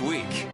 next week.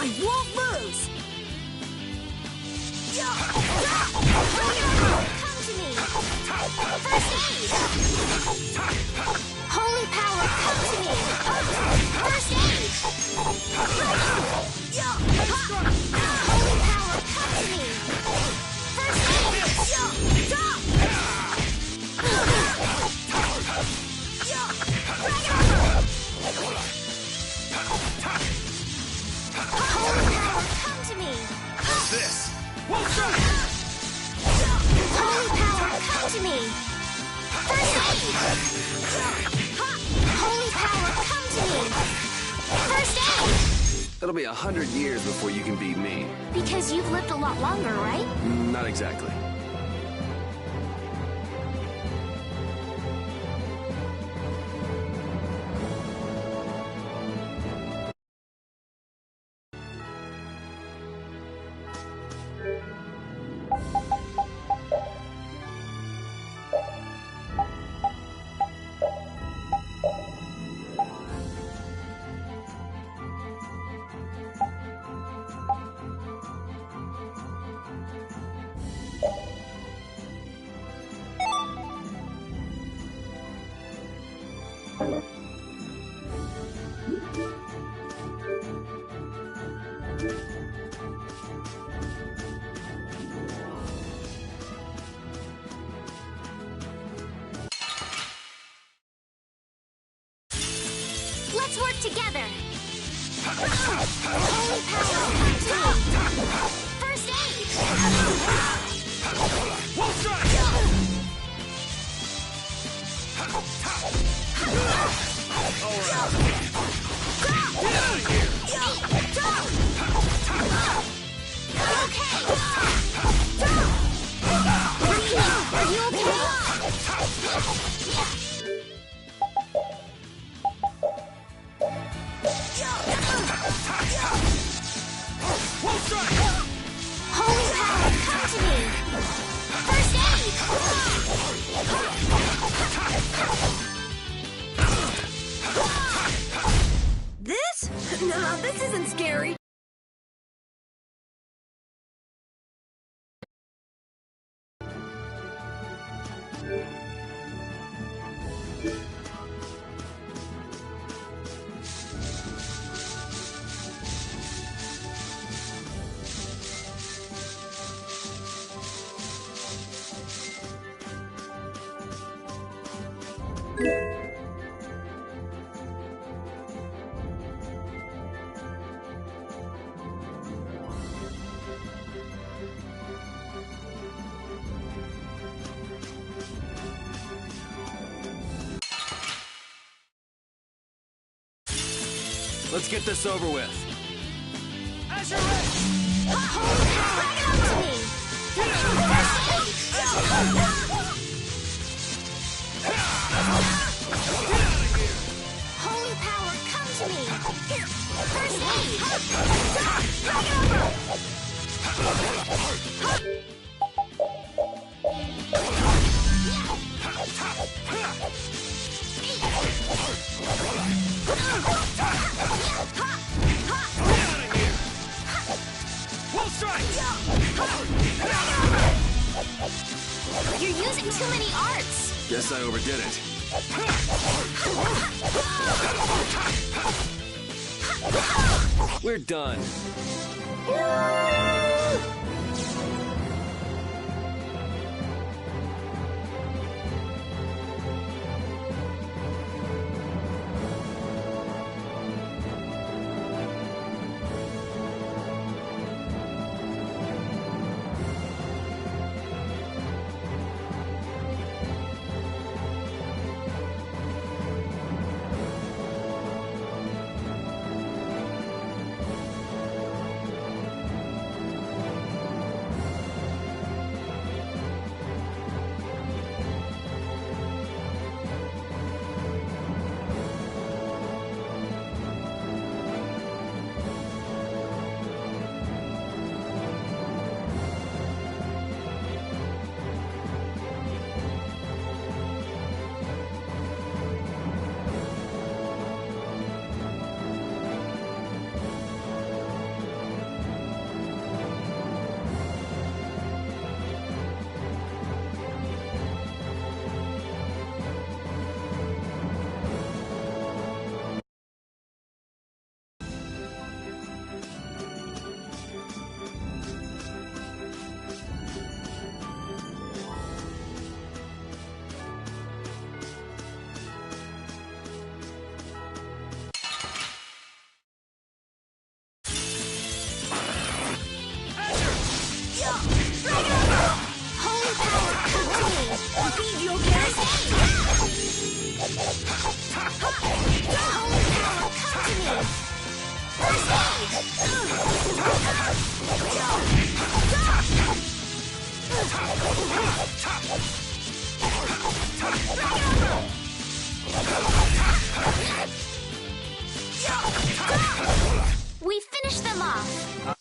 I won't lose! Come to me! First aid! Holy power, come to me! First aid! Holy power, come to me! First aid! Holy power, come to me! How's this? Holy power, come to me! First aid! Holy power, come to me! First aid! It'll be 100 years before you can beat me. Because you've lived a lot longer, right? Not exactly. Let's work together! Holy power, come to me! First aid! Won't strike! Alright. Get out of here! Okay! Are you okay? Won't strike! Holy power, come to me! First aid! This? No, this isn't scary. Let's get this over with. Azure Ray! Holy power, come to me! Holy power, come to me! Here, first aid! Full strike! You're using too many arts! Guess I overdid it. We're done. Holy power, come to me! Be okay? Holy power, come to me! First aid! We finished them off!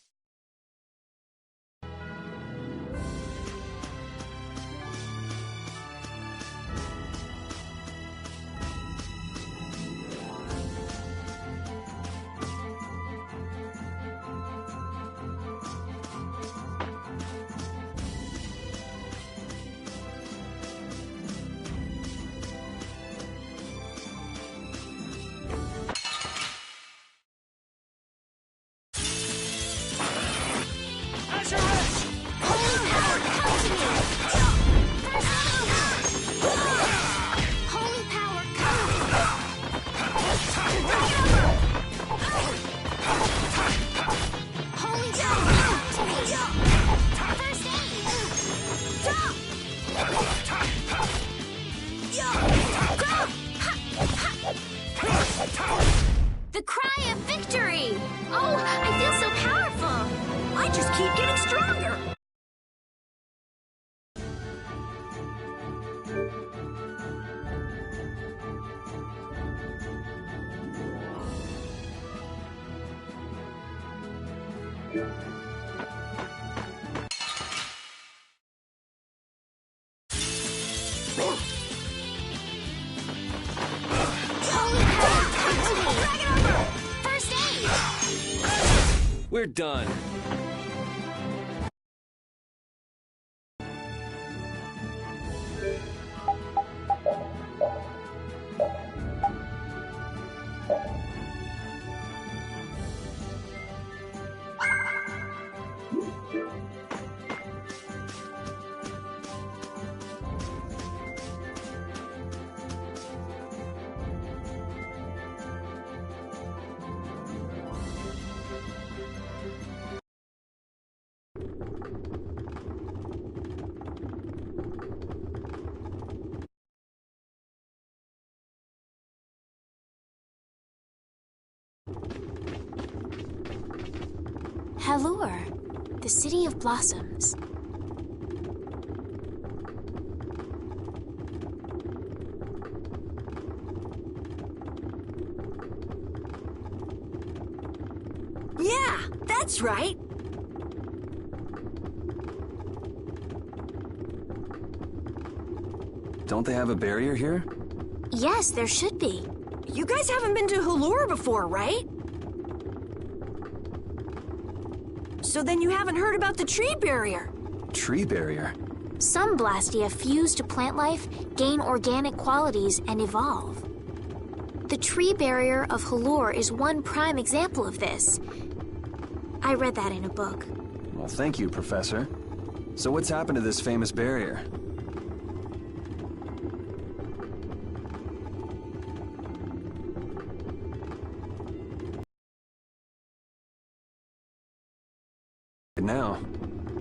The cry of victory! Oh, I feel so powerful! I just keep getting stronger. First aid! We're done. Halure, the city of blossoms. Yeah, that's right. Don't they have a barrier here? Yes, there should be. You guys haven't been to Halure before, right? So then you haven't heard about the tree barrier. Tree barrier? Some Blastia fuse to plant life, gain organic qualities, and evolve. The tree barrier of Halure is one prime example of this. I read that in a book. Well, thank you, Professor. So what's happened to this famous barrier? Now.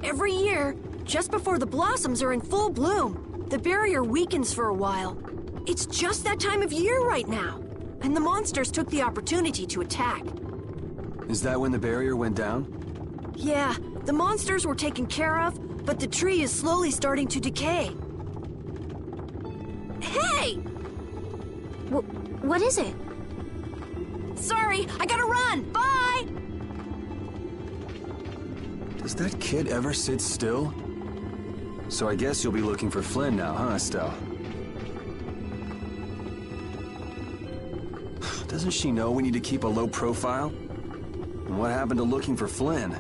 Every year, just before the blossoms are in full bloom, the barrier weakens for a while. It's just that time of year right now, and the monsters took the opportunity to attack. Is that when the barrier went down? Yeah, the monsters were taken care of, but the tree is slowly starting to decay. Hey! What is it? Sorry, I gotta run! Bye! Does that kid ever sit still? So I guess you'll be looking for Flynn now, huh, Estelle? Doesn't she know we need to keep a low profile? And what happened to looking for Flynn?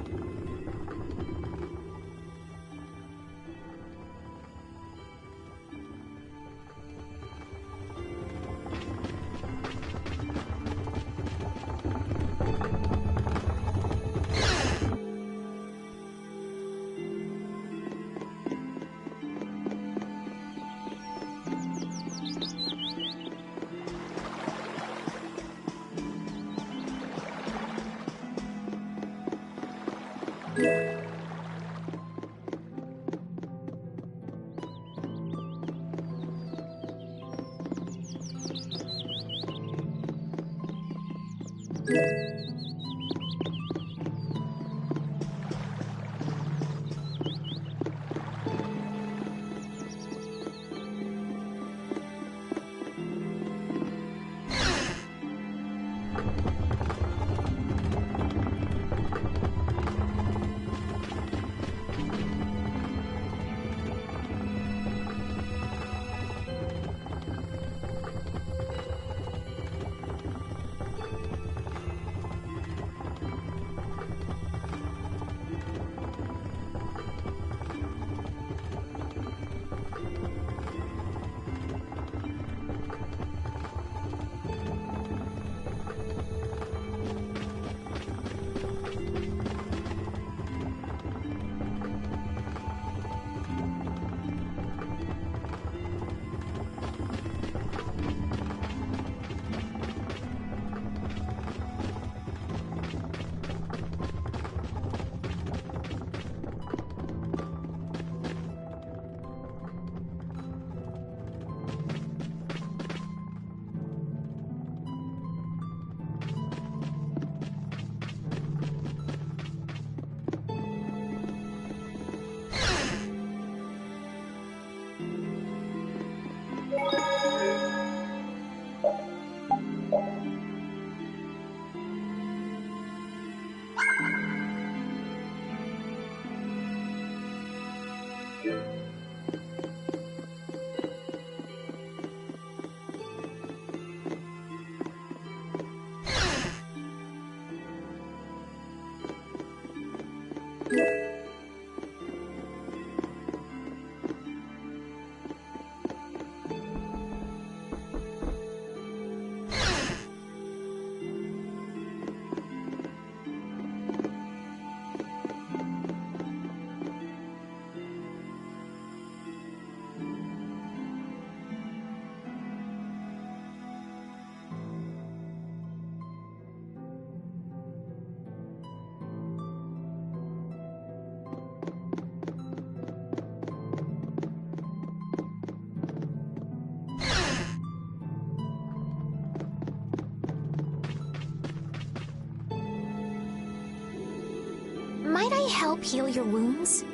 Might I help heal your wounds?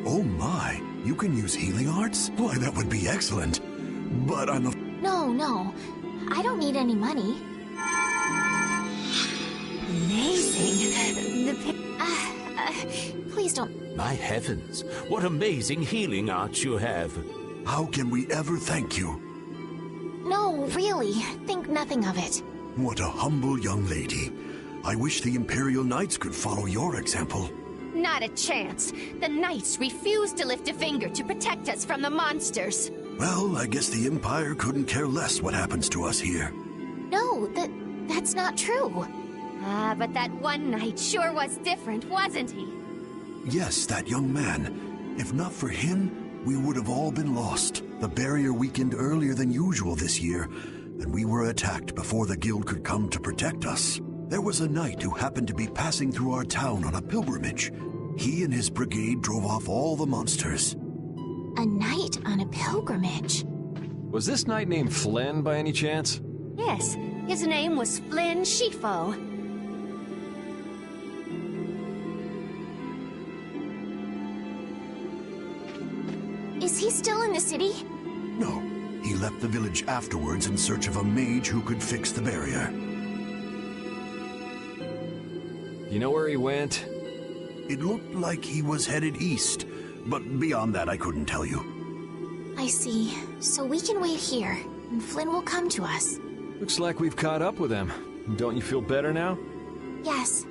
Oh my, you can use healing arts? Why, that would be excellent. But I'm a... No. I don't need any money. Amazing. Please don't. My heavens, what amazing healing arts you have. How can we ever thank you? No, really. Think nothing of it. What a humble young lady. I wish the Imperial Knights could follow your example. Not a chance. The Knights refuse to lift a finger to protect us from the monsters. Well, I guess the Empire couldn't care less what happens to us here. No, that's not true. Ah, but that one knight sure was different, wasn't he? Yes, that young man. If not for him, we would have all been lost. The barrier weakened earlier than usual this year, and we were attacked before the guild could come to protect us. There was a knight who happened to be passing through our town on a pilgrimage. He and his brigade drove off all the monsters. A knight on a pilgrimage. Was this knight named Flynn by any chance? Yes, his name was Flynn Shifo. Is he still in the city? No, he left the village afterwards in search of a mage who could fix the barrier. You know where he went? It looked like he was headed east, but beyond that I couldn't tell you. I see. So we can wait here, and Flynn will come to us. Looks like we've caught up with him. Don't you feel better now? Yes.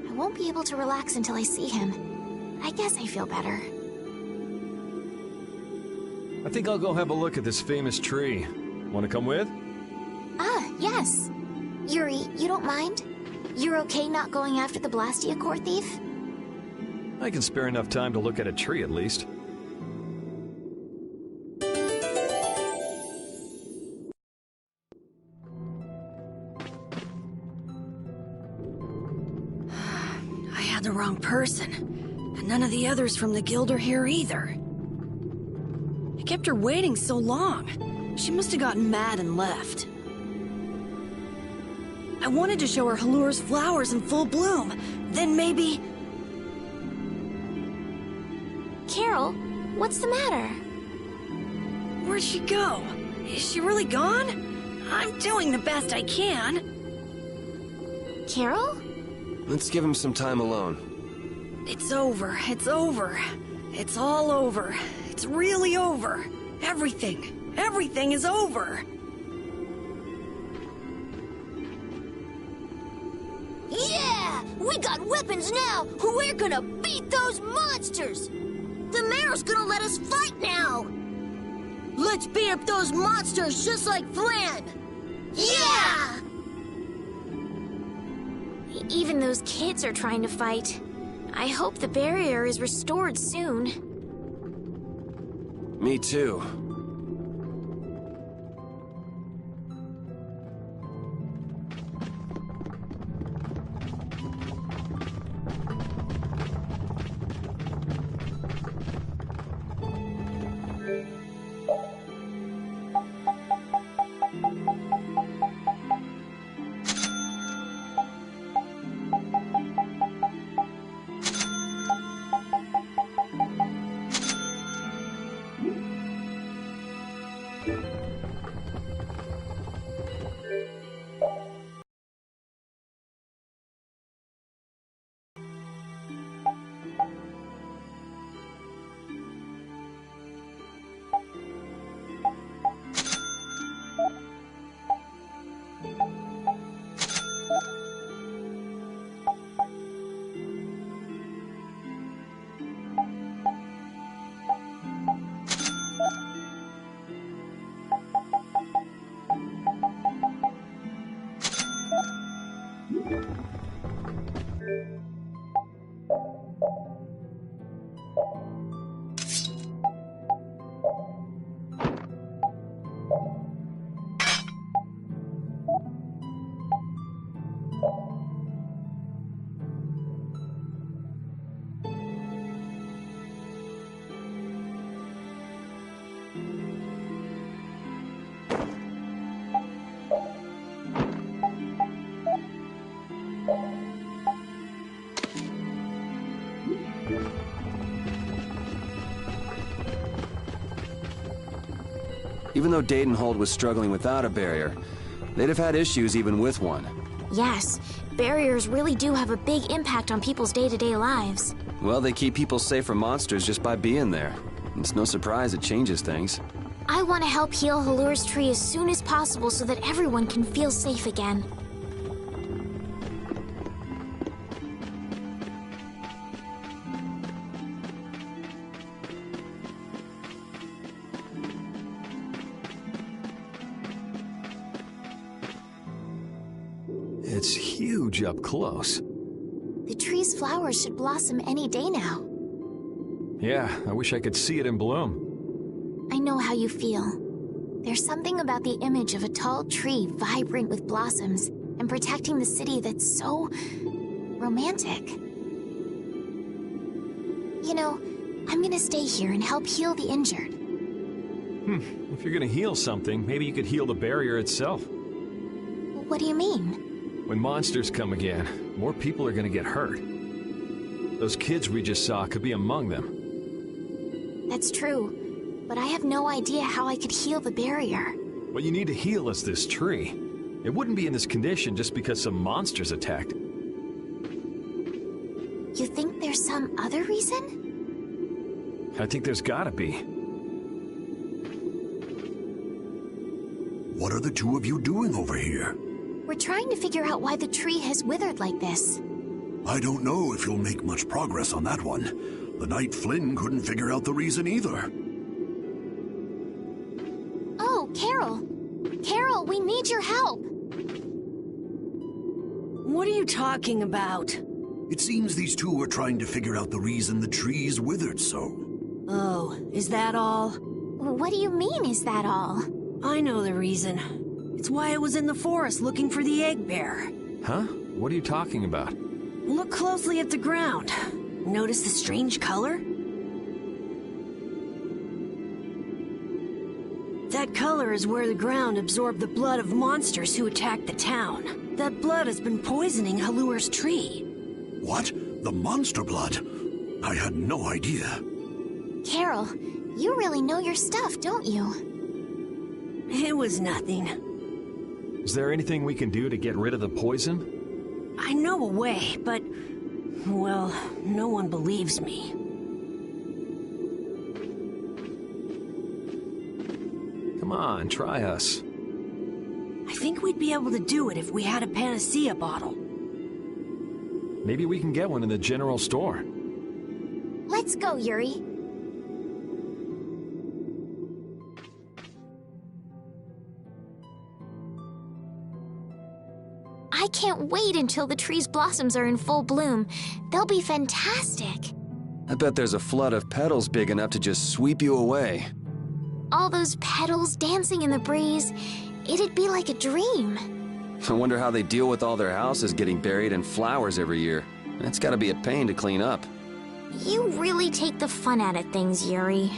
I won't be able to relax until I see him. I guess I feel better. I think I'll go have a look at this famous tree. Want to come with? Yes. Yuri, you don't mind? You're okay not going after the Blastia core thief? I can spare enough time to look at a tree at least. I had the wrong person. And none of the others from the guild are here either. I kept her waiting so long. She must have gotten mad and left. I wanted to show her Halur's flowers in full bloom. Then maybe... Carol, what's the matter? Where'd she go? Is she really gone? I'm doing the best I can. Carol? Let's give him some time alone. It's over. It's over. It's all over. It's really over. Everything. Everything is over. Yeah! We got weapons now! We're gonna beat those monsters! The mayor's gonna let us fight now! Let's beat up those monsters just like Flynn! Yeah! Even those kids are trying to fight. I hope the barrier is restored soon. Me too. Even though Dadenhold was struggling without a barrier, they'd have had issues even with one. Yes, barriers really do have a big impact on people's day-to-day lives. Well, they keep people safe from monsters just by being there. It's no surprise it changes things. I want to help heal Halur's tree as soon as possible so that everyone can feel safe again. It's huge up close. The tree's flowers should blossom any day now. Yeah, I wish I could see it in bloom. I know how you feel. There's something about the image of a tall tree vibrant with blossoms and protecting the city that's so romantic. You know, I'm gonna stay here and help heal the injured. If you're gonna heal something, maybe you could heal the barrier itself. What do you mean? When monsters come again, more people are gonna get hurt. Those kids we just saw could be among them. That's true, but I have no idea how I could heal the barrier. What you need to heal is this tree. It wouldn't be in this condition just because some monsters attacked. You think there's some other reason? I think there's gotta be. What are the two of you doing over here? We're trying to figure out why the tree has withered like this. I don't know if you'll make much progress on that one. The Knight Flynn couldn't figure out the reason either. Oh, Carol! Carol, we need your help! What are you talking about? It seems these two are trying to figure out the reason the tree's withered so. Oh, is that all? What do you mean, is that all? I know the reason. It's why I was in the forest looking for the egg bear. Huh? What are you talking about? Look closely at the ground. Notice the strange color? That color is where the ground absorbed the blood of monsters who attacked the town. That blood has been poisoning Halur's tree. What? The monster blood? I had no idea. Carol, you really know your stuff, don't you? It was nothing. Is there anything we can do to get rid of the poison? I know a way, but... well, no one believes me. Come on, try us. I think we'd be able to do it if we had a panacea bottle. Maybe we can get one in the general store. Let's go, Yuri. I can't wait until the tree's blossoms are in full bloom. They'll be fantastic. I bet there's a flood of petals big enough to just sweep you away. All those petals dancing in the breeze, it'd be like a dream. I wonder how they deal with all their houses getting buried in flowers every year. That's gotta be a pain to clean up. You really take the fun out of things, Yuri.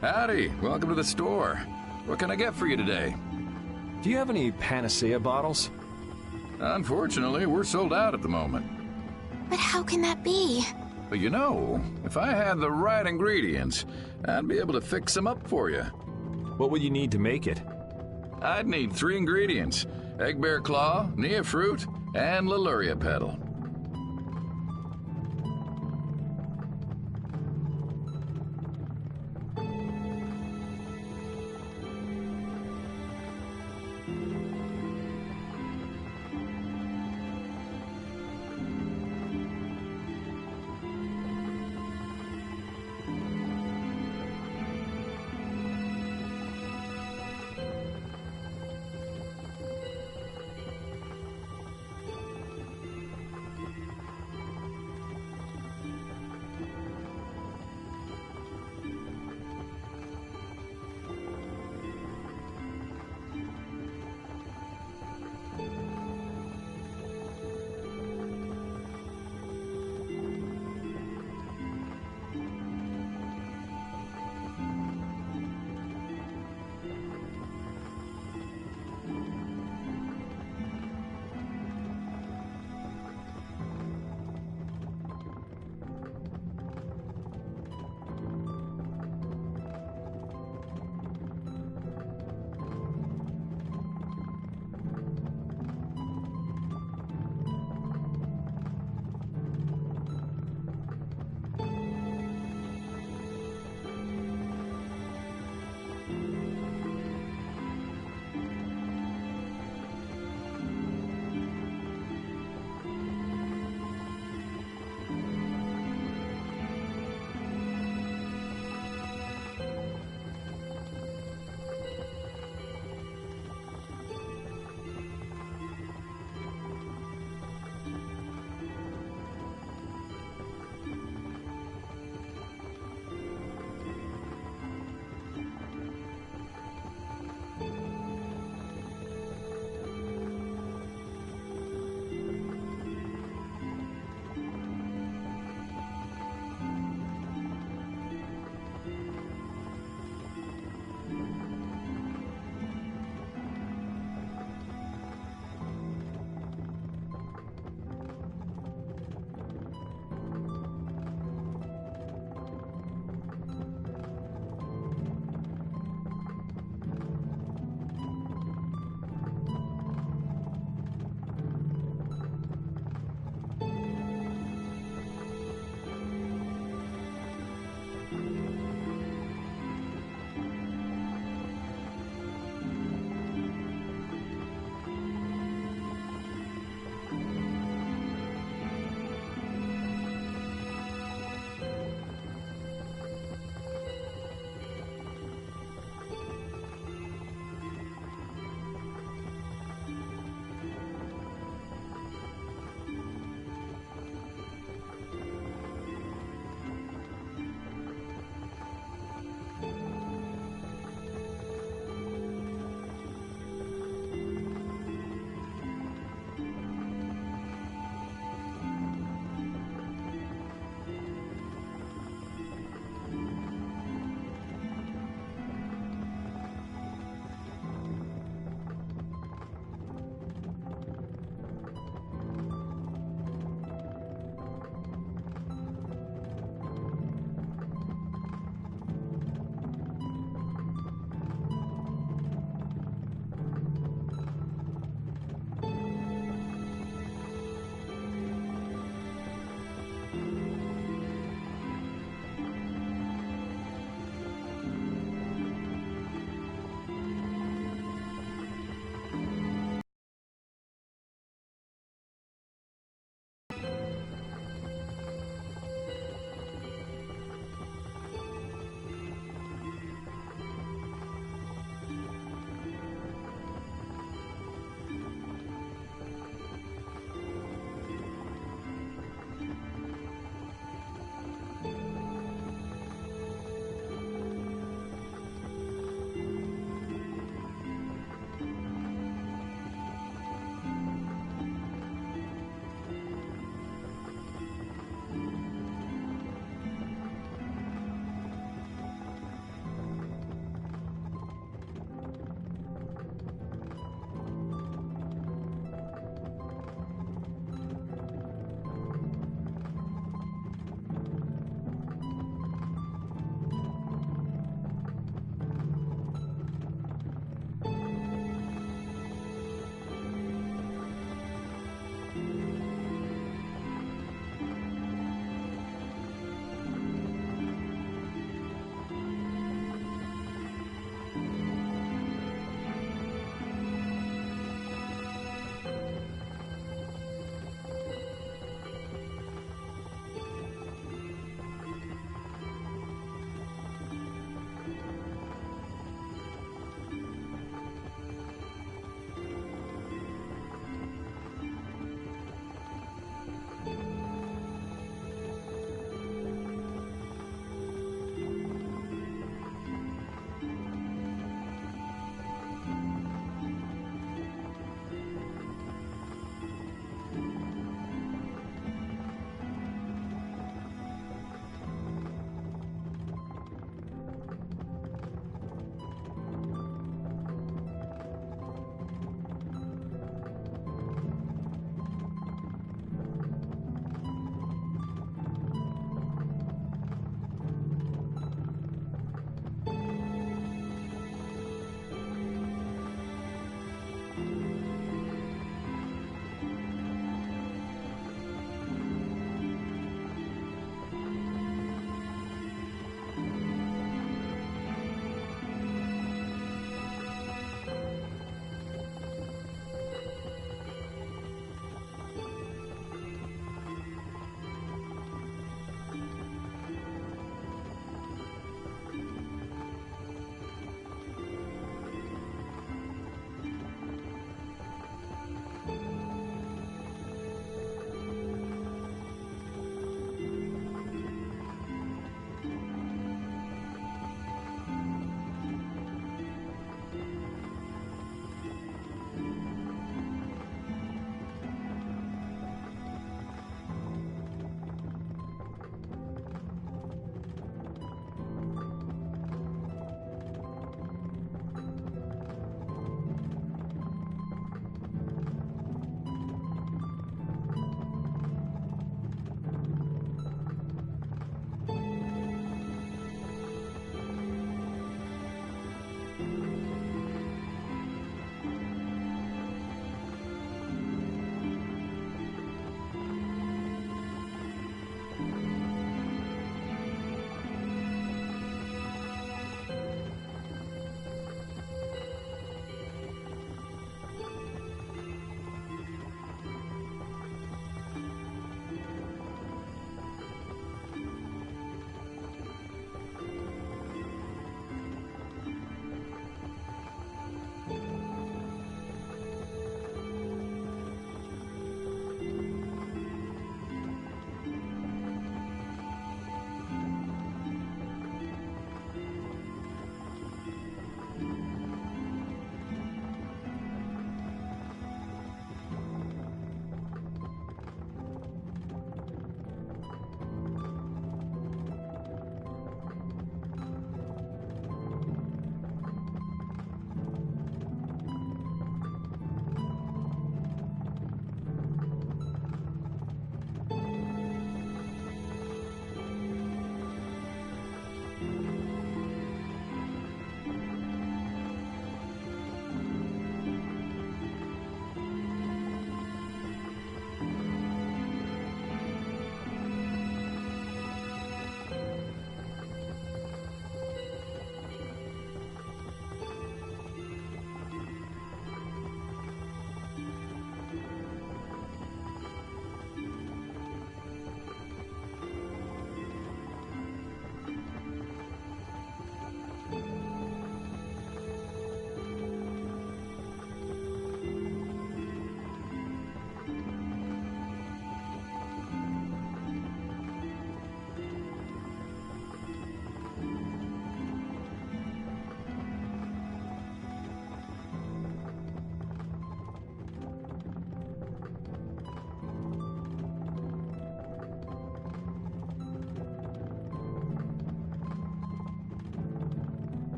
Howdy, welcome to the store. What can I get for you today? Do you have any panacea bottles? Unfortunately, we're sold out at the moment. But how can that be? But you know, if I had the right ingredients, I'd be able to fix them up for you. What would you need to make it? I'd need 3 ingredients: egg bear claw, nia fruit, and Leluria petal.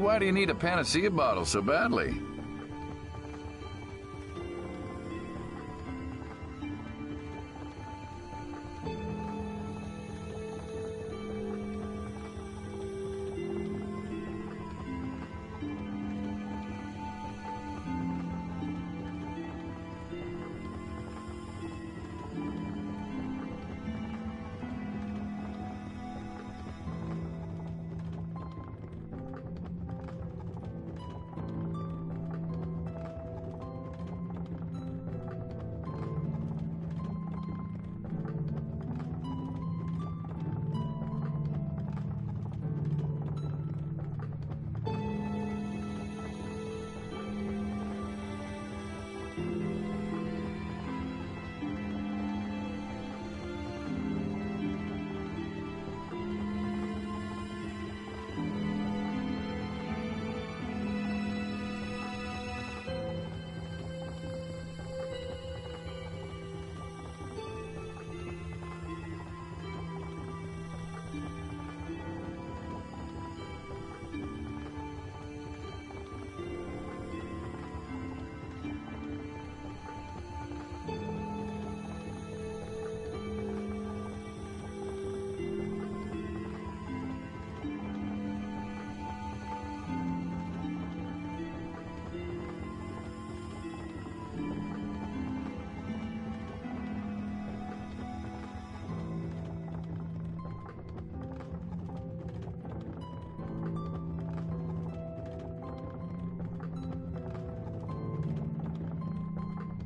why do you need a panacea bottle so badly?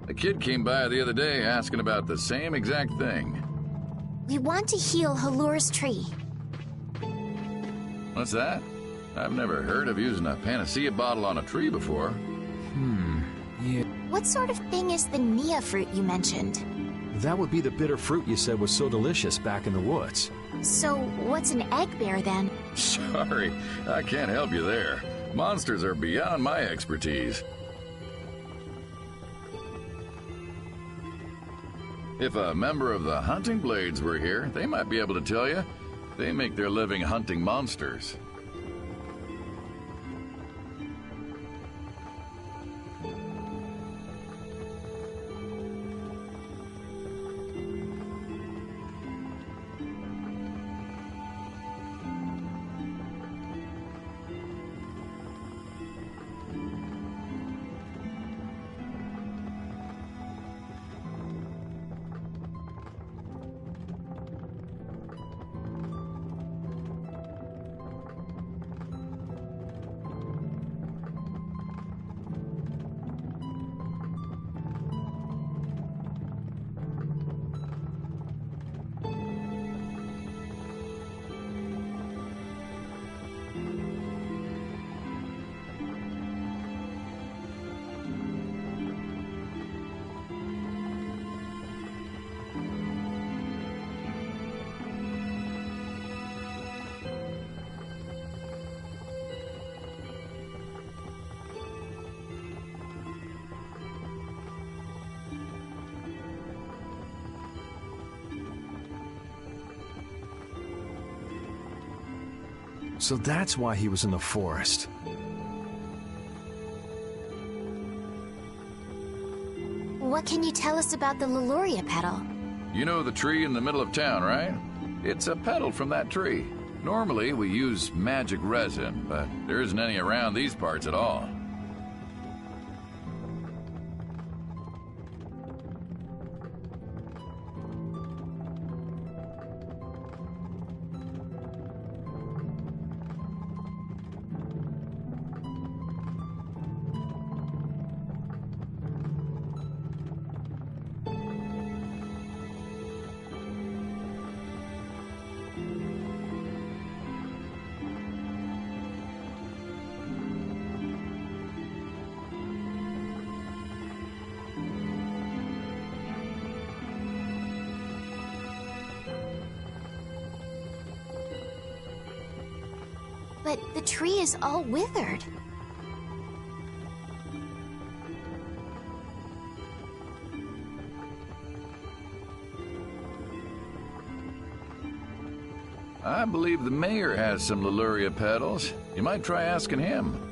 A kid came by the other day asking about the same exact thing. We want to heal Halur's tree. What's that? I've never heard of using a panacea bottle on a tree before. Yeah. What sort of thing is the Nia fruit you mentioned? That would be the bitter fruit you said was so delicious back in the woods. So, what's an egg bear then? Sorry, I can't help you there. Monsters are beyond my expertise. If a member of the Hunting Blades were here, they might be able to tell you. They make their living hunting monsters. So that's why he was in the forest. What can you tell us about the Leluria petal? You know the tree in the middle of town, right? It's a petal from that tree. Normally, we use magic resin, but there isn't any around these parts at all. But the tree is all withered. I believe the mayor has some Leluria petals. You might try asking him.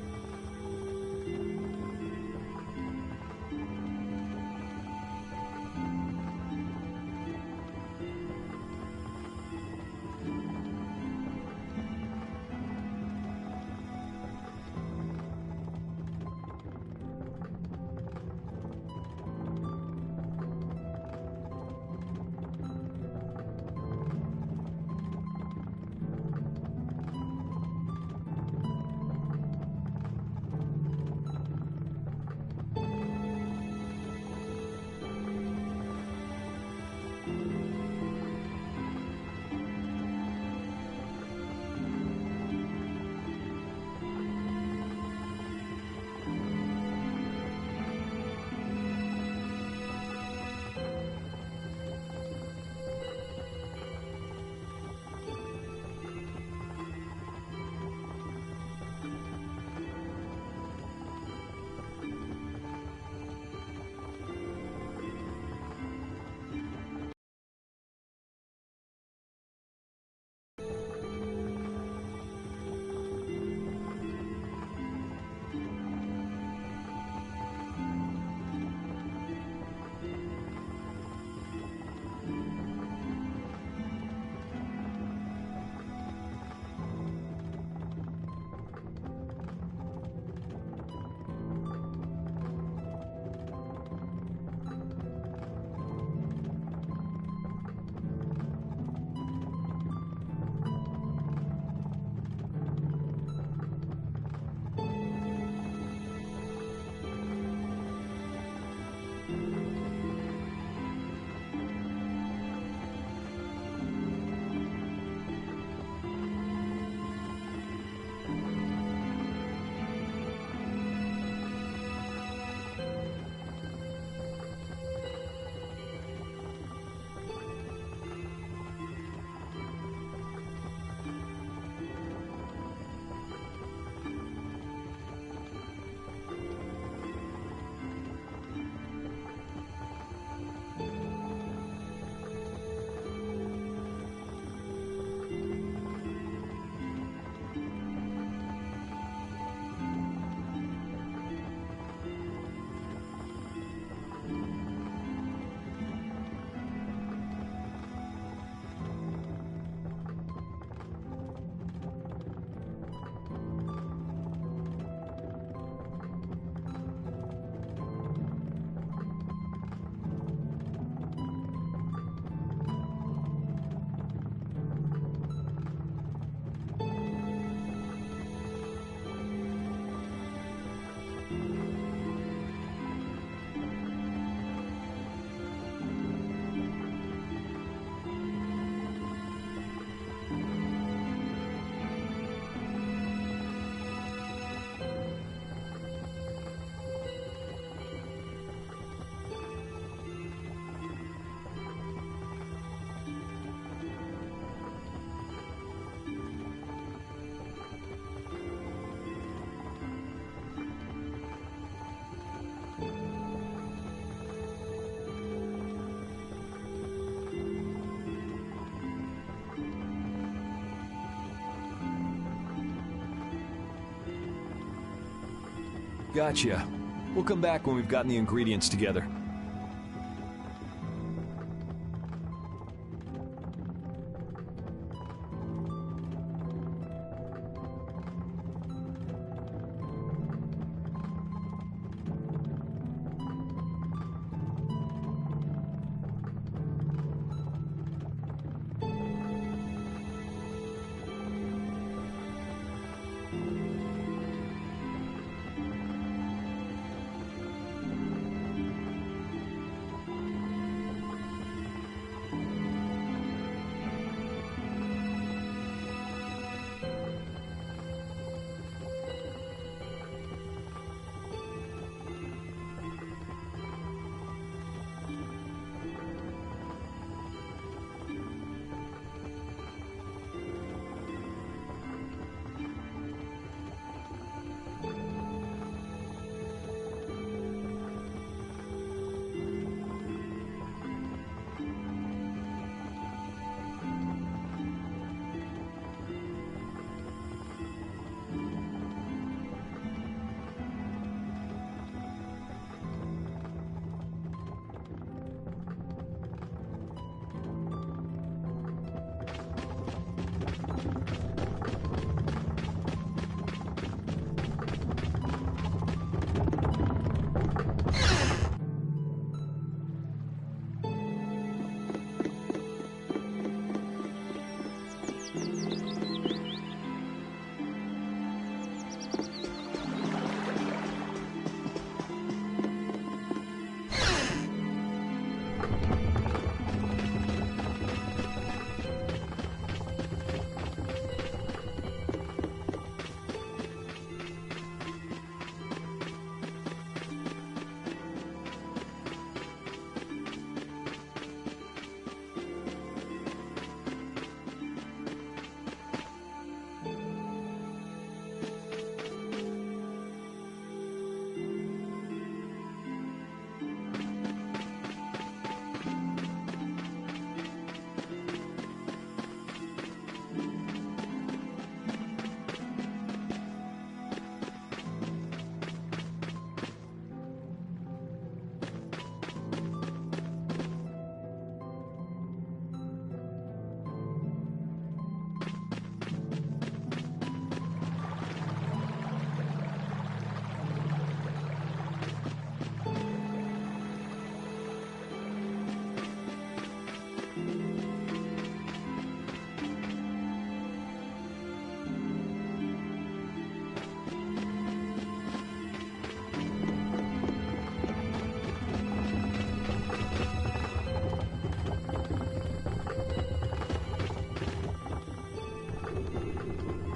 Gotcha. We'll come back when we've gotten the ingredients together.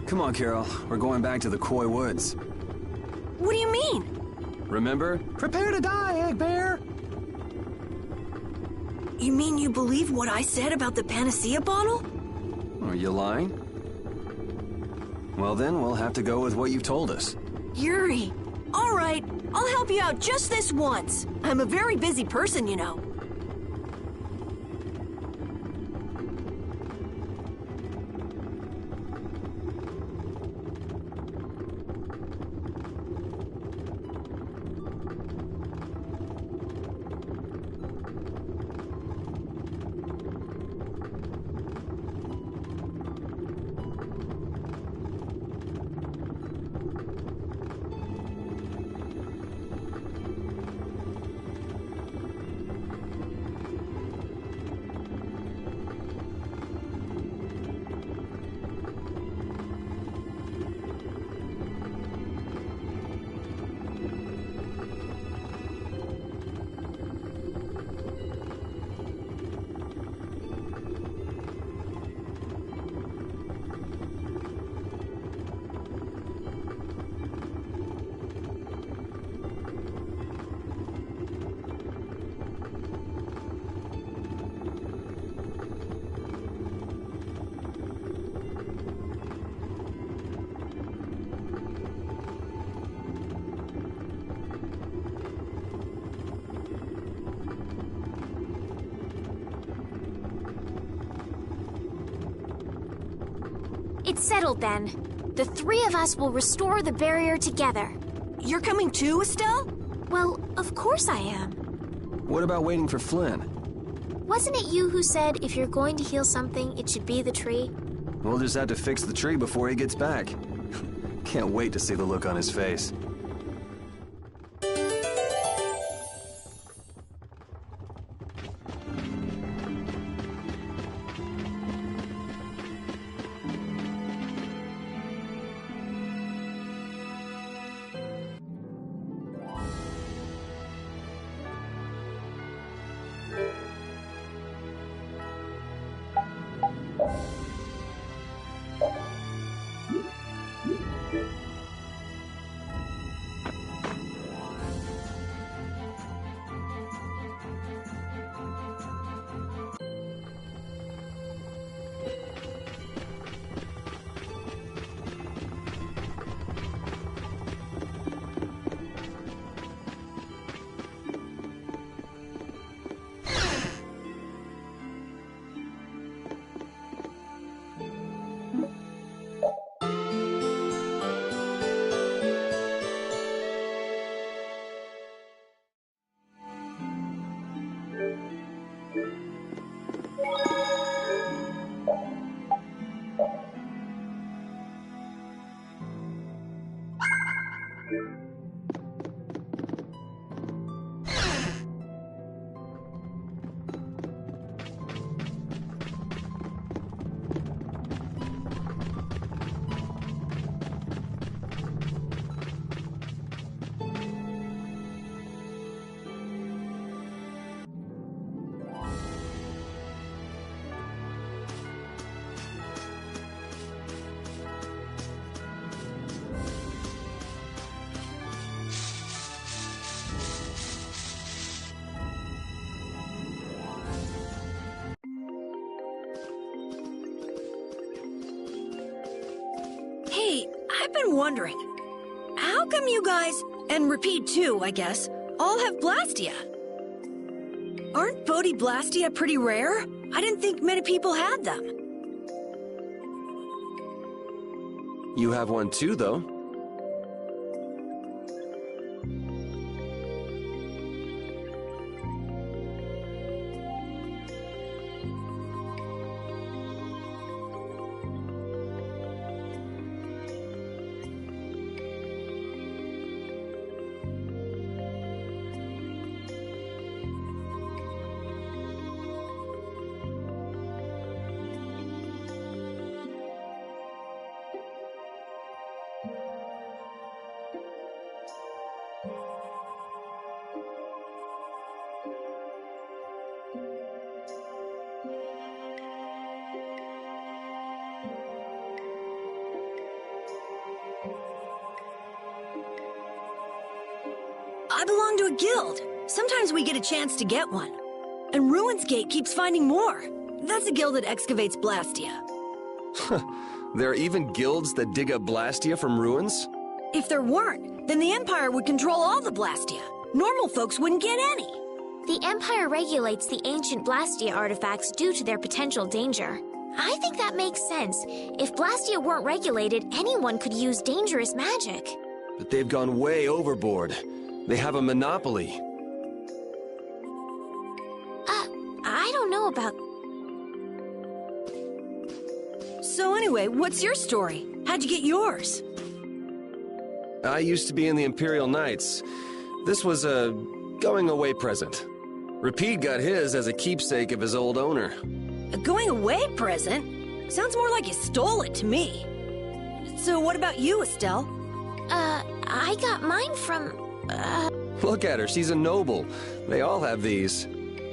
Come on, Carol. We're going back to the Koi Woods. What do you mean? Remember? Prepare to die, Egg Bear! You mean you believe what I said about the panacea bottle? Are you lying? Well then, we'll have to go with what you've told us. Yuri, all right, I'll help you out just this once. I'm a very busy person, you know. It's settled then. The three of us will restore the barrier together. You're coming too, Estelle? Well, of course I am. What about waiting for Flynn? Wasn't it you who said if you're going to heal something, it should be the tree? We'll just have to fix the tree before he gets back. Can't wait to see the look on his face. Hey, I've been wondering, how come you guys, and Repeat too, I guess, all have Blastia? Aren't Bodhi Blastia pretty rare? I didn't think many people had them. You have one too, though. I belong to a guild. Sometimes we get a chance to get one. And Ruins Gate keeps finding more. That's a guild that excavates Blastia. There are even guilds that dig up Blastia from ruins? If there weren't, then the Empire would control all the Blastia. Normal folks wouldn't get any. The Empire regulates the ancient Blastia artifacts due to their potential danger. I think that makes sense. If Blastia weren't regulated, anyone could use dangerous magic. But they've gone way overboard. They have a monopoly. I don't know about... So anyway, what's your story? How'd you get yours? I used to be in the Imperial Knights. This was a going-away present. Rapide got his as a keepsake of his old owner. A going-away present? Sounds more like you stole it to me. So what about you, Estelle? I got mine from... Look at her, she's a noble. They all have these.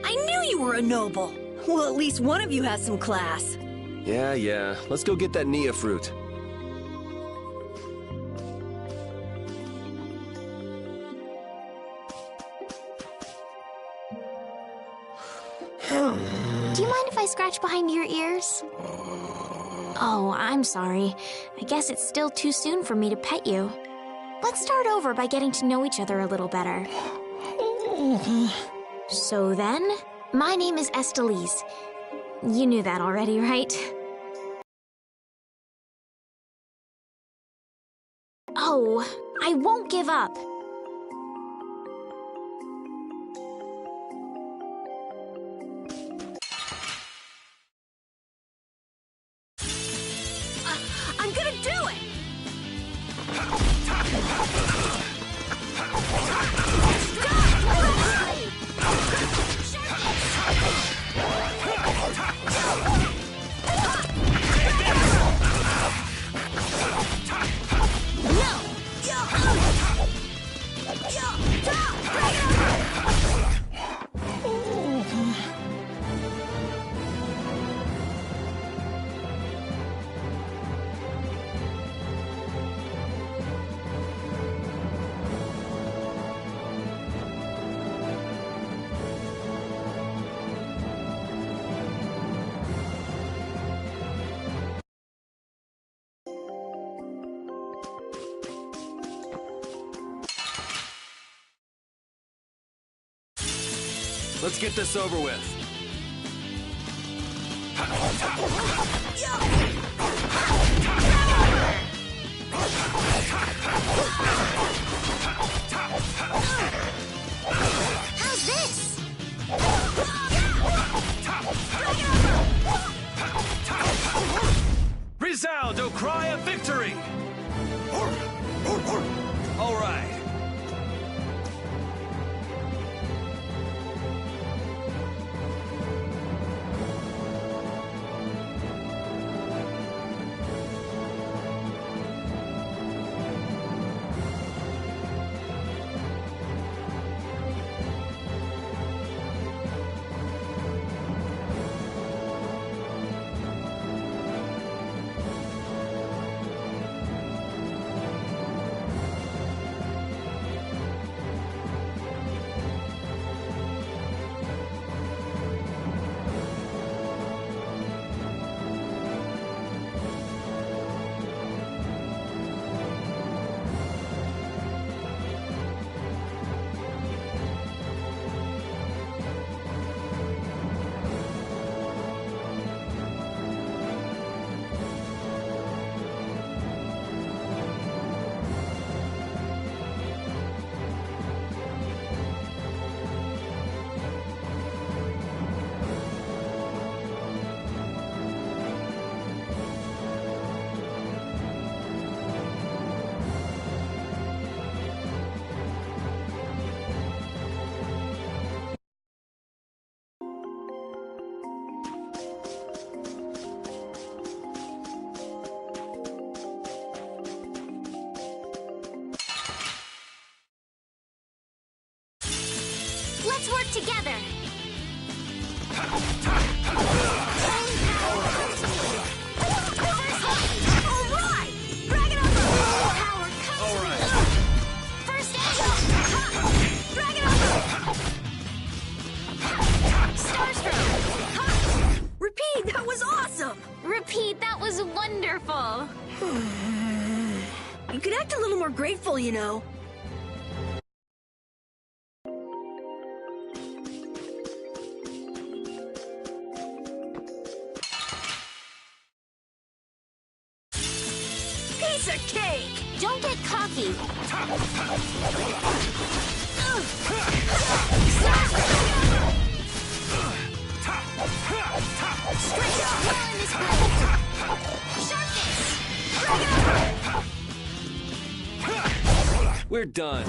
I knew you were a noble. Well, at least one of you has some class. Yeah. Let's go get that Nia fruit. Do you mind if I scratch behind your ears? Oh, I'm sorry. I guess it's still too soon for me to pet you. Let's start over by getting to know each other a little better. So then, my name is Estelise. You knew that already, right? Oh, I won't give up. I'm gonna do it! Let's get this over with. How's this? Resound, O cry of victory! All right. Let's work together. Alright! Drag it over! Power comes! First aid! act a little more grateful, you know. Piece of cake! Don't get cocky. Straight up! Well in this place! Sharpness! We're done.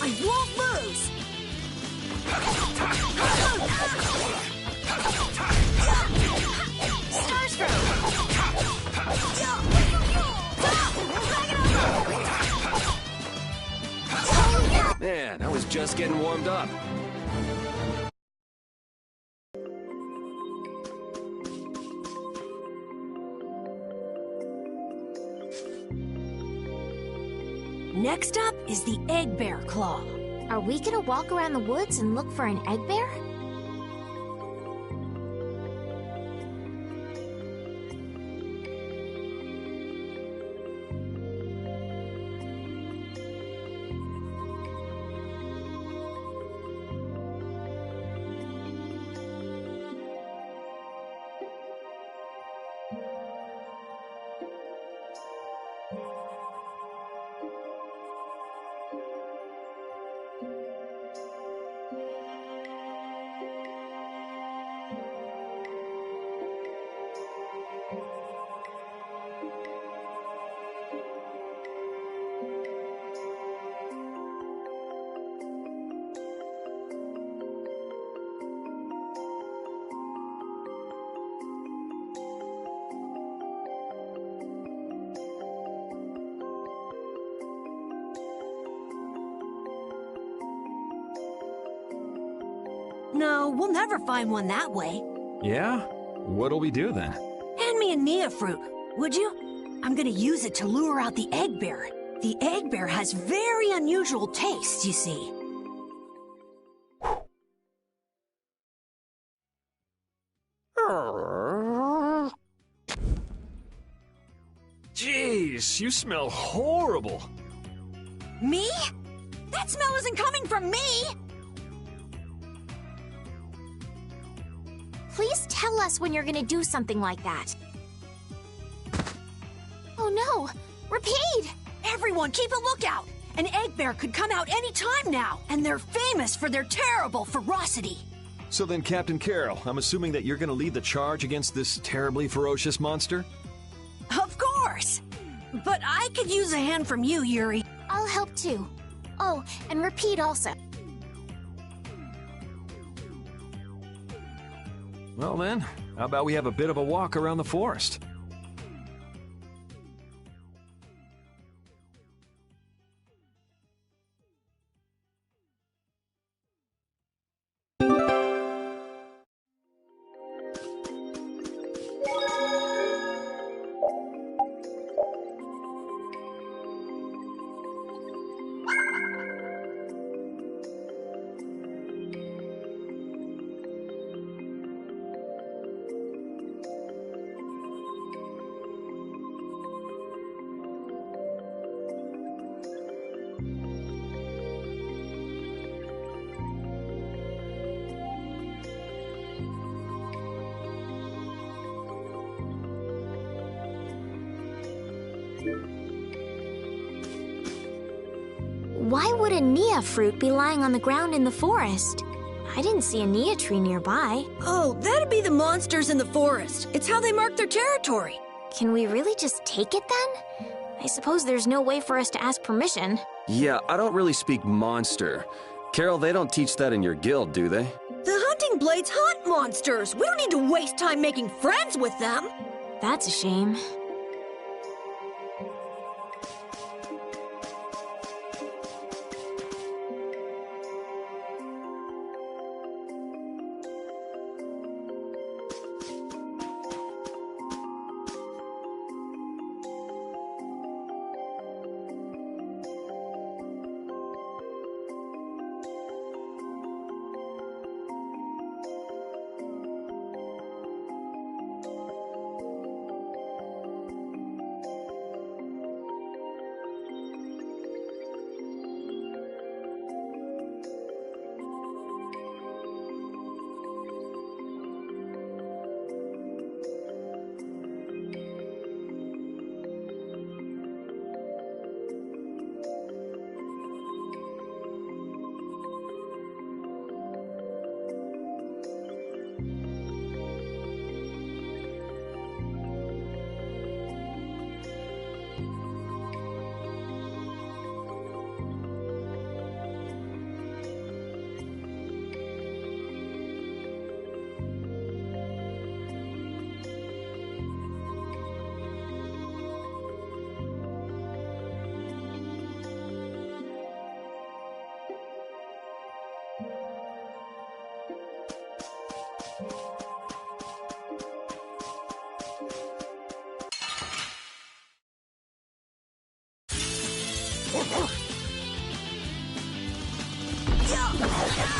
I won't lose! Stars throw. Man, I was just getting warmed up. Next up is the egg bear claw. Are we gonna walk around the woods and look for an egg bear? No, we'll never find one that way. Yeah? What'll we do then? Hand me a Nia fruit, would you? I'm gonna use it to lure out the egg bear. The egg bear has very unusual tastes, you see. Jeez, you smell horrible. Me? That smell isn't coming from me! Please tell us when you're gonna do something like that. Oh no! Repeat! Everyone, keep a lookout! An egg bear could come out any time now, and they're famous for their terrible ferocity. So then, Captain Carroll, I'm assuming that you're gonna lead the charge against this terribly ferocious monster? Of course! But I could use a hand from you, Yuri. I'll help too. Oh, and Repeat also. Well then, how about we have a bit of a walk around the forest? Why would a Nia fruit be lying on the ground in the forest? I didn't see a Nia tree nearby. Oh, that'd be the monsters in the forest. It's how they mark their territory. Can we really just take it then? I suppose there's no way for us to ask permission. Yeah, I don't really speak monster. Carol, they don't teach that in your guild, do they? The hunting blades hunt monsters. We don't need to waste time making friends with them. That's a shame.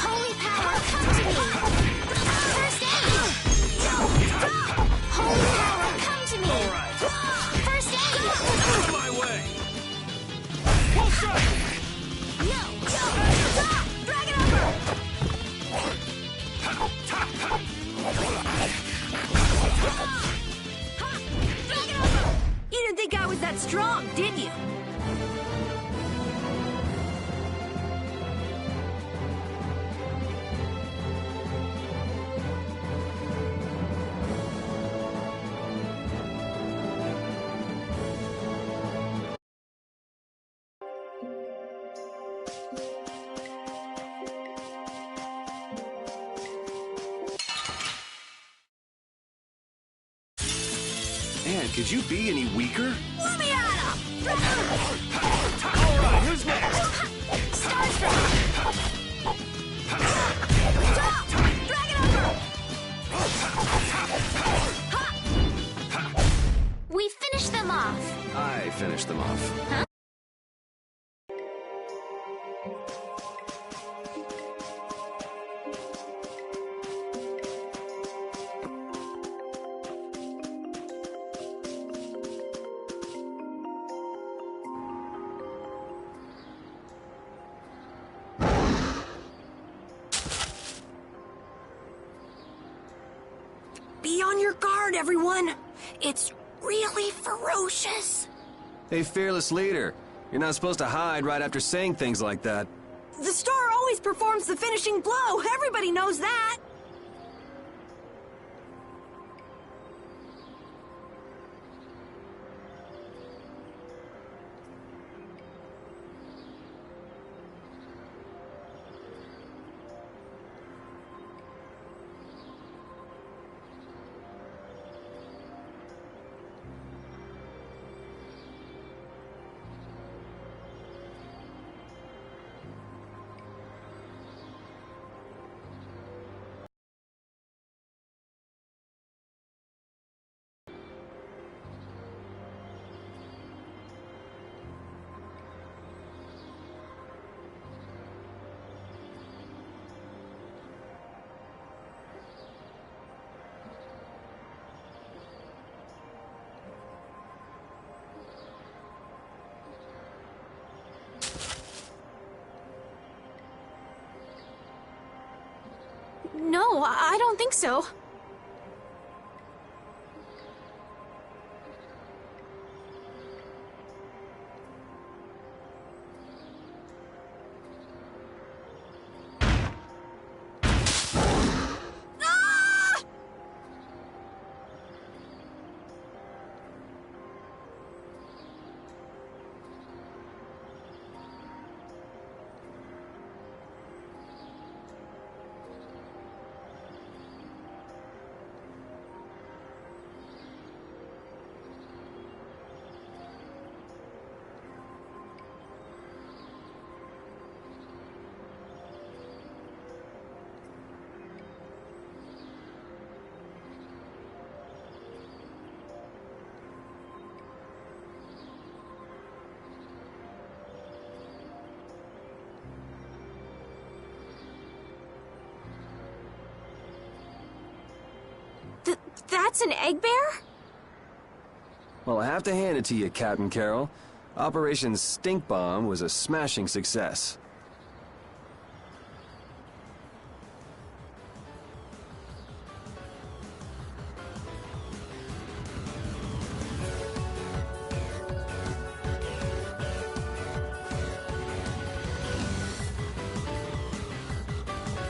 Holy power, come to me! First aid! Holy power, come to me! First aid! Out of my way! Full strike! Drag it over! You didn't think I was that strong, did you? Man, could you be any weaker? Let me at him! All right, who's next? Starstruck! Drag it over! We finished them off. I finished them off. Be on your guard, everyone! It's really ferocious. Hey, fearless leader. You're not supposed to hide right after saying things like that. The star always performs the finishing blow. Everybody knows that. No, I don't think so. That's an egg bear? Well, I have to hand it to you, Captain Carroll. Operation Stink Bomb was a smashing success.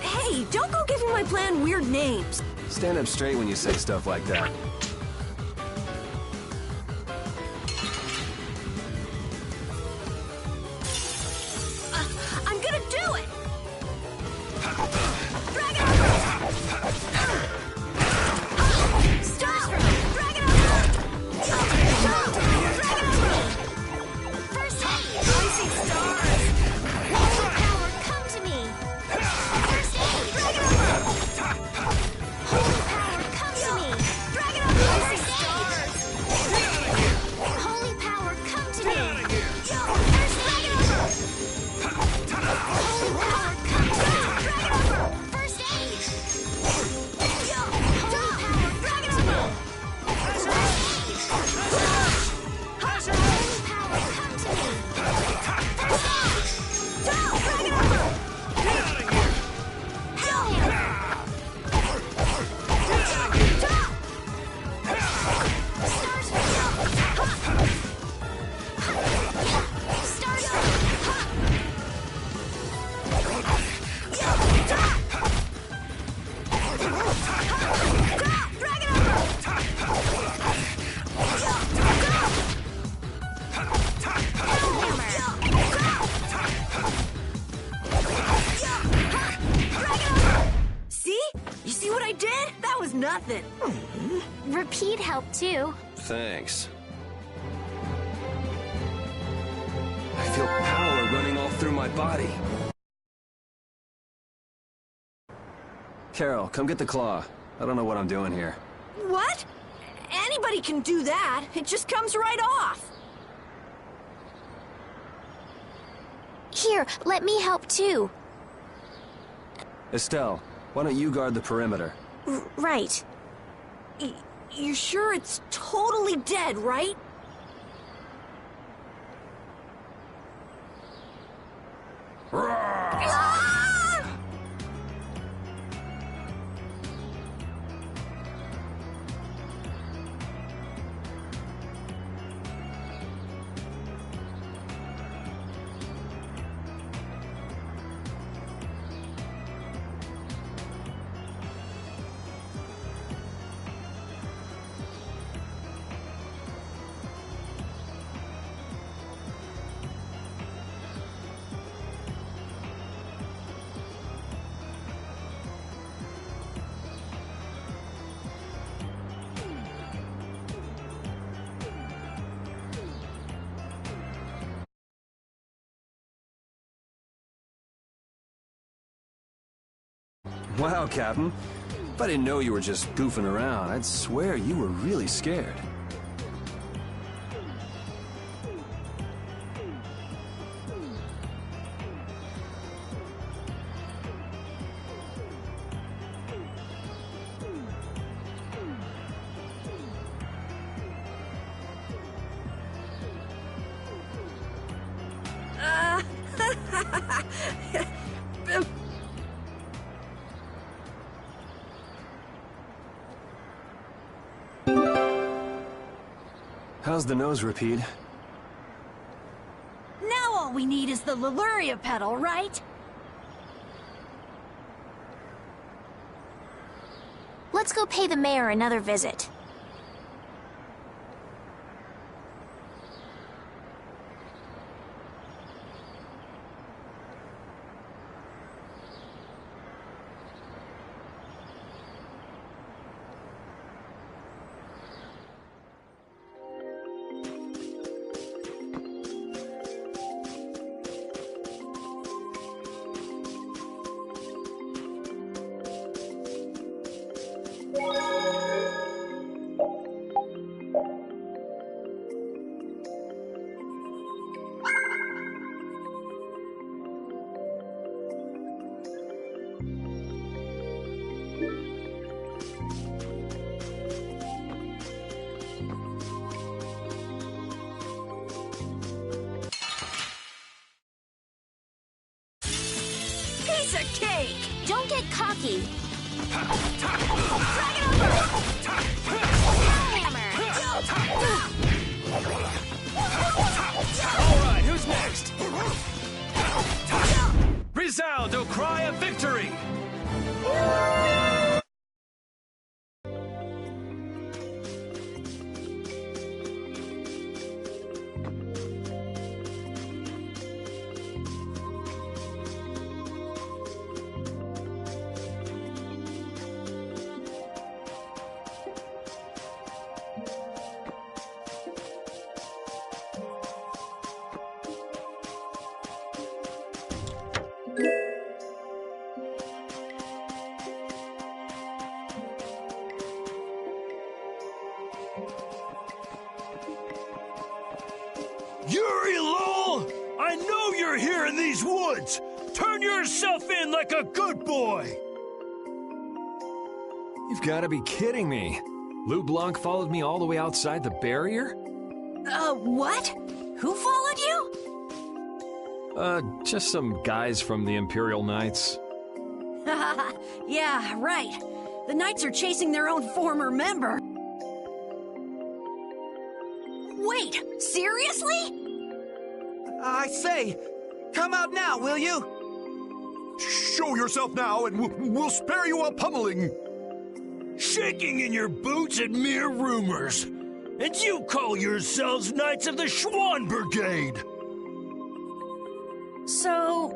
Hey, don't go giving my plan weird names. Stand up straight when you say stuff like that. I'm gonna do it! Drag it over! Stop! Drag it over! Stop! Drag it over! First aid! I see stars! Holy power, come to me! First aid! Drag it over! Holy power, come to me! Drag it over! nothing. Repeat helped too. Thanks. I feel power running all through my body. Carol, come get the claw. I don't know what I'm doing here. What? Anybody can do that. It just comes right off. Here, let me help too. Estelle, why don't you guard the perimeter? Right. You're sure it's totally dead, right? Wow, Captain. If I didn't know you were just goofing around, I'd swear you were really scared. How's the nose, Repeat? Now all we need is the Leluria pedal, right? Let's go pay the mayor another visit. Piece of cake! Don't get cocky. Drag it over! Alright, who's next? Resound, O cry of victory! Yuri Lowell! I know you're here in these woods! Turn yourself in like a good boy! You've got to be kidding me. Lou Blanc followed me all the way outside the barrier? What? Who followed you? Just some guys from the Imperial Knights. Yeah, right. The Knights are chasing their own former member. Wait, seriously? I say, come out now, will you? Show yourself now and we'll spare you a pummeling! Shaking in your boots at mere rumors! And you call yourselves Knights of the Schwann Brigade! So,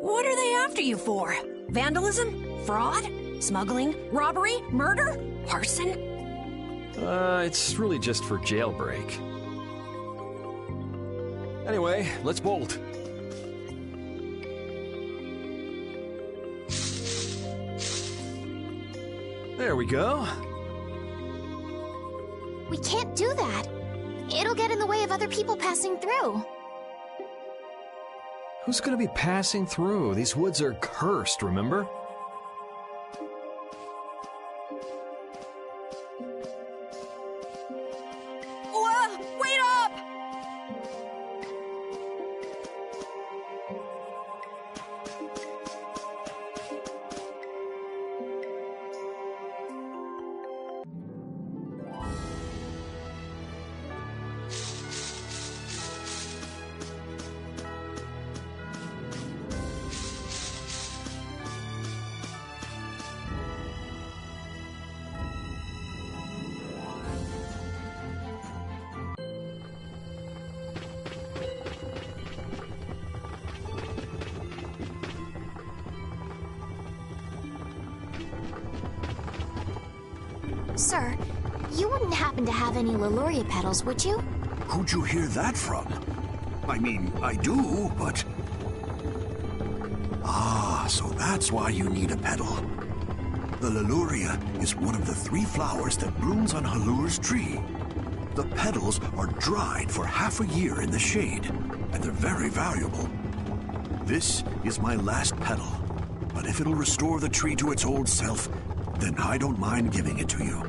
what are they after you for? Vandalism? Fraud? Smuggling? Robbery? Murder? Arson? It's really just for jailbreak. Anyway, let's bolt. There we go. We can't do that. It'll get in the way of other people passing through. Who's gonna be passing through? These woods are cursed, remember? Whoa! Wait up! Sir, you wouldn't happen to have any Leluria petals, would you? Who'd you hear that from? I mean, I do, but... Ah, so that's why you need a petal. The Leluria is one of the 3 flowers that blooms on Halur's tree. The petals are dried for half a year in the shade, and they're very valuable. This is my last petal, but if it'll restore the tree to its old self, then I don't mind giving it to you.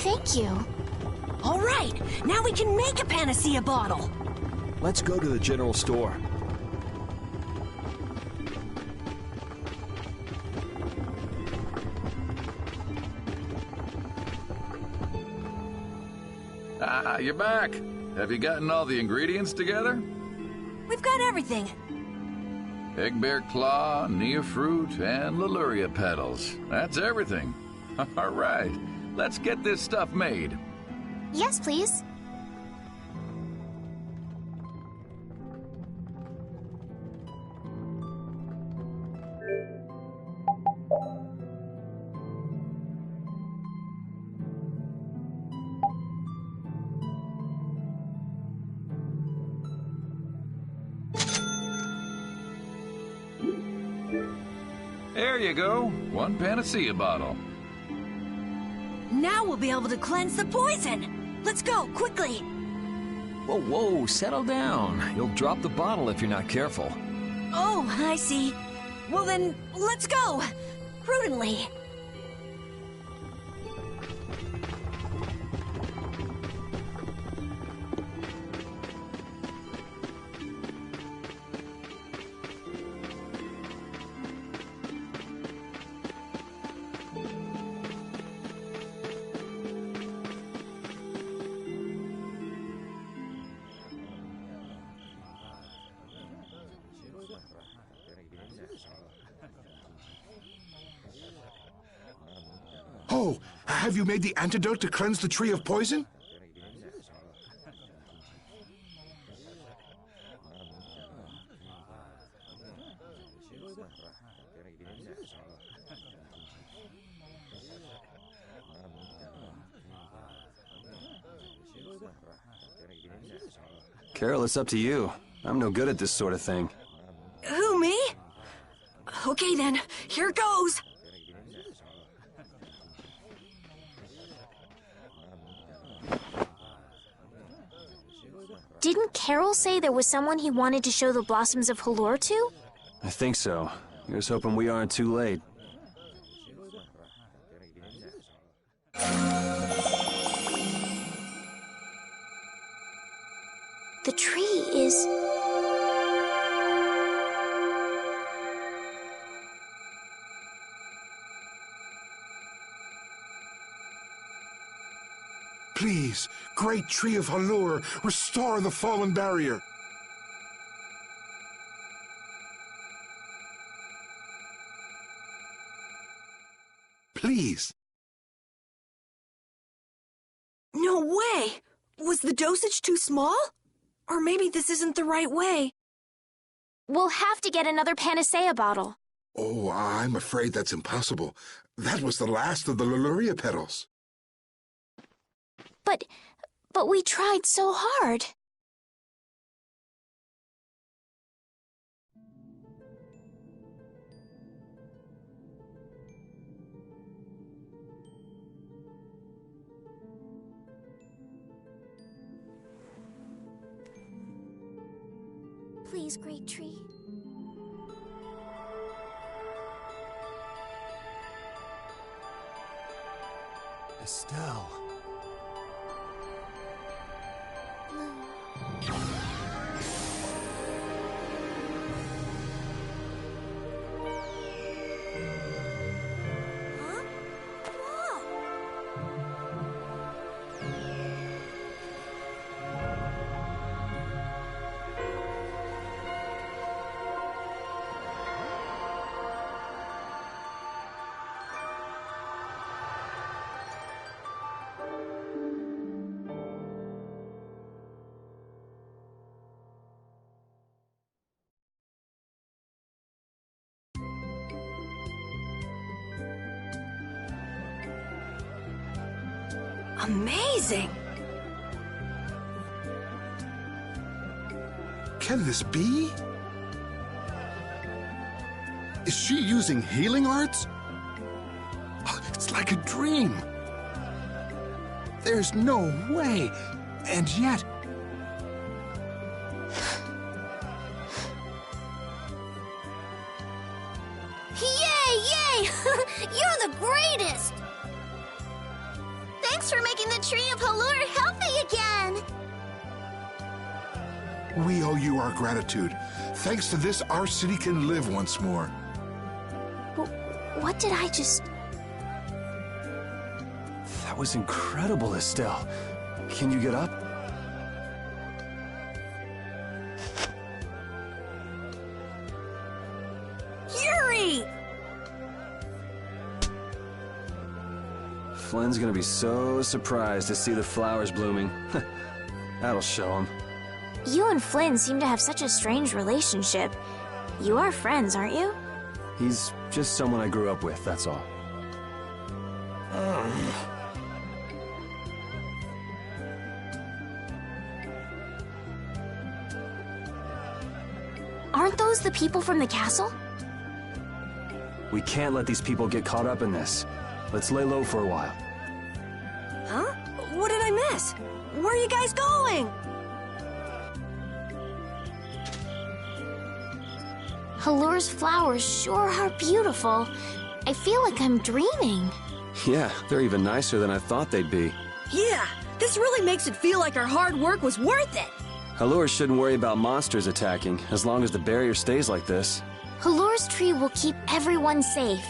Thank you. All right, now we can make a panacea bottle. Let's go to the general store. Ah, you're back. Have you gotten all the ingredients together? We've got everything. Egg bear claw, Nia fruit, and Leluria petals. That's everything. All right, let's get this stuff made. Yes, please. There you go. 1 panacea bottle. Now we'll be able to cleanse the poison. Let's go, quickly. Whoa, whoa, settle down. You'll drop the bottle if you're not careful. Oh, I see. Well then, let's go. Prudently. Oh, have you made the antidote to cleanse the tree of poison? Carol, it's up to you. I'm no good at this sort of thing. Who, me? Okay then, here goes. Didn't Carol say there was someone he wanted to show the blossoms of Halur to? I think so. Here's hoping we aren't too late. The tree is... Great tree of Halur, restore the fallen barrier. Please. No way! Was the dosage too small? Or maybe this isn't the right way. We'll have to get another panacea bottle. Oh, I'm afraid that's impossible. That was the last of the Leluria petals. But we tried so hard. Please, Great Tree. Estelle. Amazing! Can this be? Is she using healing arts? Oh, it's like a dream. There's no way. And yet... Yay! You're the greatest! Thanks for making the tree of Halur healthy again! We owe you our gratitude. Thanks to this, our city can live once more. What did I just... That was incredible, Estelle. Can you get up? Yuri! Flynn's gonna be so surprised to see the flowers blooming. That'll show him. You and Flynn seem to have such a strange relationship. You are friends, aren't you? He's just someone I grew up with, that's all. Aren't those the people from the castle? We can't let these people get caught up in this. Let's lay low for a while. Huh? What did I miss? Where are you guys going? Halur's flowers sure are beautiful. I feel like I'm dreaming. Yeah, they're even nicer than I thought they'd be. Yeah, this really makes it feel like our hard work was worth it. Halur shouldn't worry about monsters attacking, as long as the barrier stays like this. Halur's tree will keep everyone safe.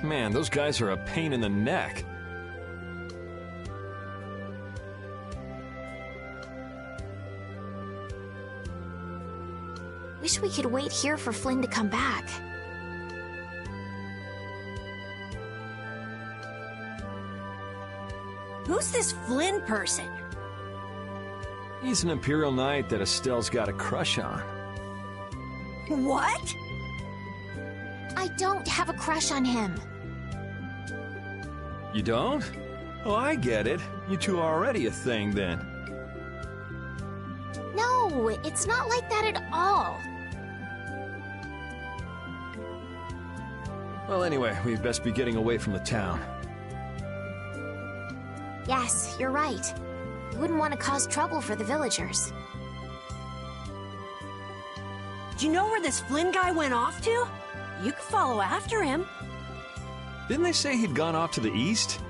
Man, those guys are a pain in the neck. Wish we could wait here for Flynn to come back. Who's this Flynn person? He's an Imperial Knight that Estelle's got a crush on. What? I don't have a crush on him. You don't? Oh, I get it. You two are already a thing, then. No, it's not like that at all. Well, anyway, we'd best be getting away from the town. Yes, you're right. We wouldn't want to cause trouble for the villagers. Do you know where this Flynn guy went off to? You could follow after him. Didn't they say he'd gone off to the east?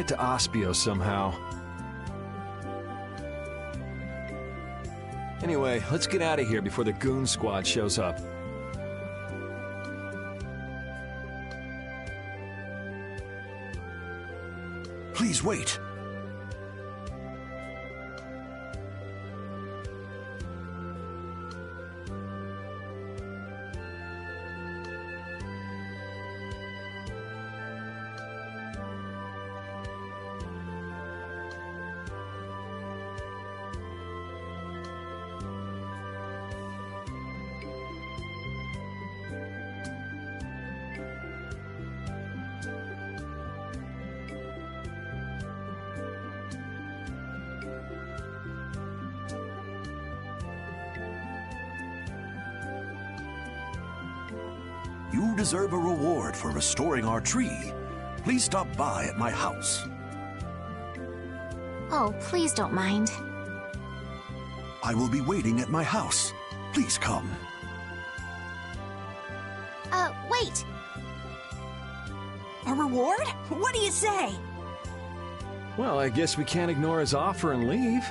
get to Ospio somehow. Anyway, let's get out of here before the goon squad shows up. Please wait. You deserve a reward for restoring our tree. Please stop by at my house. Oh, please don't mind. I will be waiting at my house. Please come. Wait! A reward? What do you say? Well, I guess we can't ignore his offer and leave.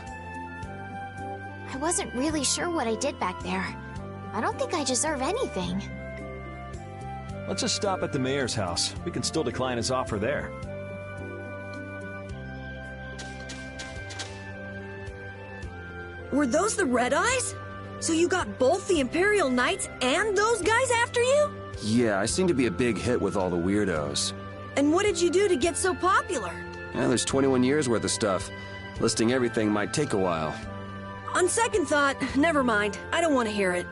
I wasn't really sure what I did back there. I don't think I deserve anything. Let's just stop at the mayor's house. We can still decline his offer there. Were those the Red Eyes? So you got both the Imperial Knights and those guys after you? Yeah, I seem to be a big hit with all the weirdos. And what did you do to get so popular? Yeah, there's 21 years worth of stuff. Listing everything might take a while. On second thought, never mind. I don't want to hear it.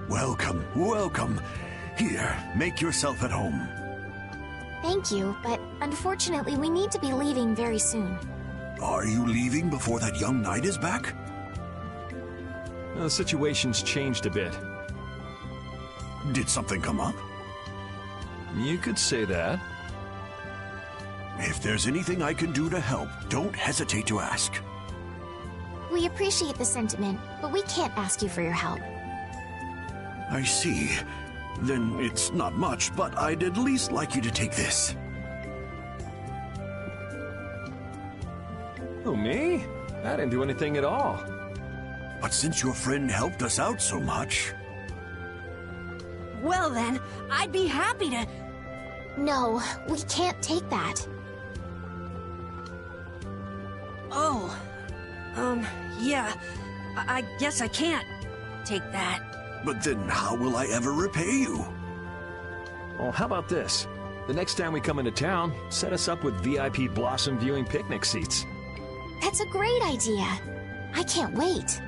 Welcome, welcome. Here, make yourself at home. Thank you, but unfortunately we need to be leaving very soon. Are you leaving before that young knight is back? The situation's changed a bit. Did something come up? You could say that. If there's anything I can do to help, don't hesitate to ask. We appreciate the sentiment, but we can't ask you for your help. I see. Then it's not much, but I'd at least like you to take this. Who, me? I didn't do anything at all. But since your friend helped us out so much... Well then, I'd be happy to... No, we can't take that. Oh. Yeah. I guess I can't take that. But then how will I ever repay you? Well, how about this? The next time we come into town, set us up with VIP blossom viewing picnic seats. That's a great idea. I can't wait.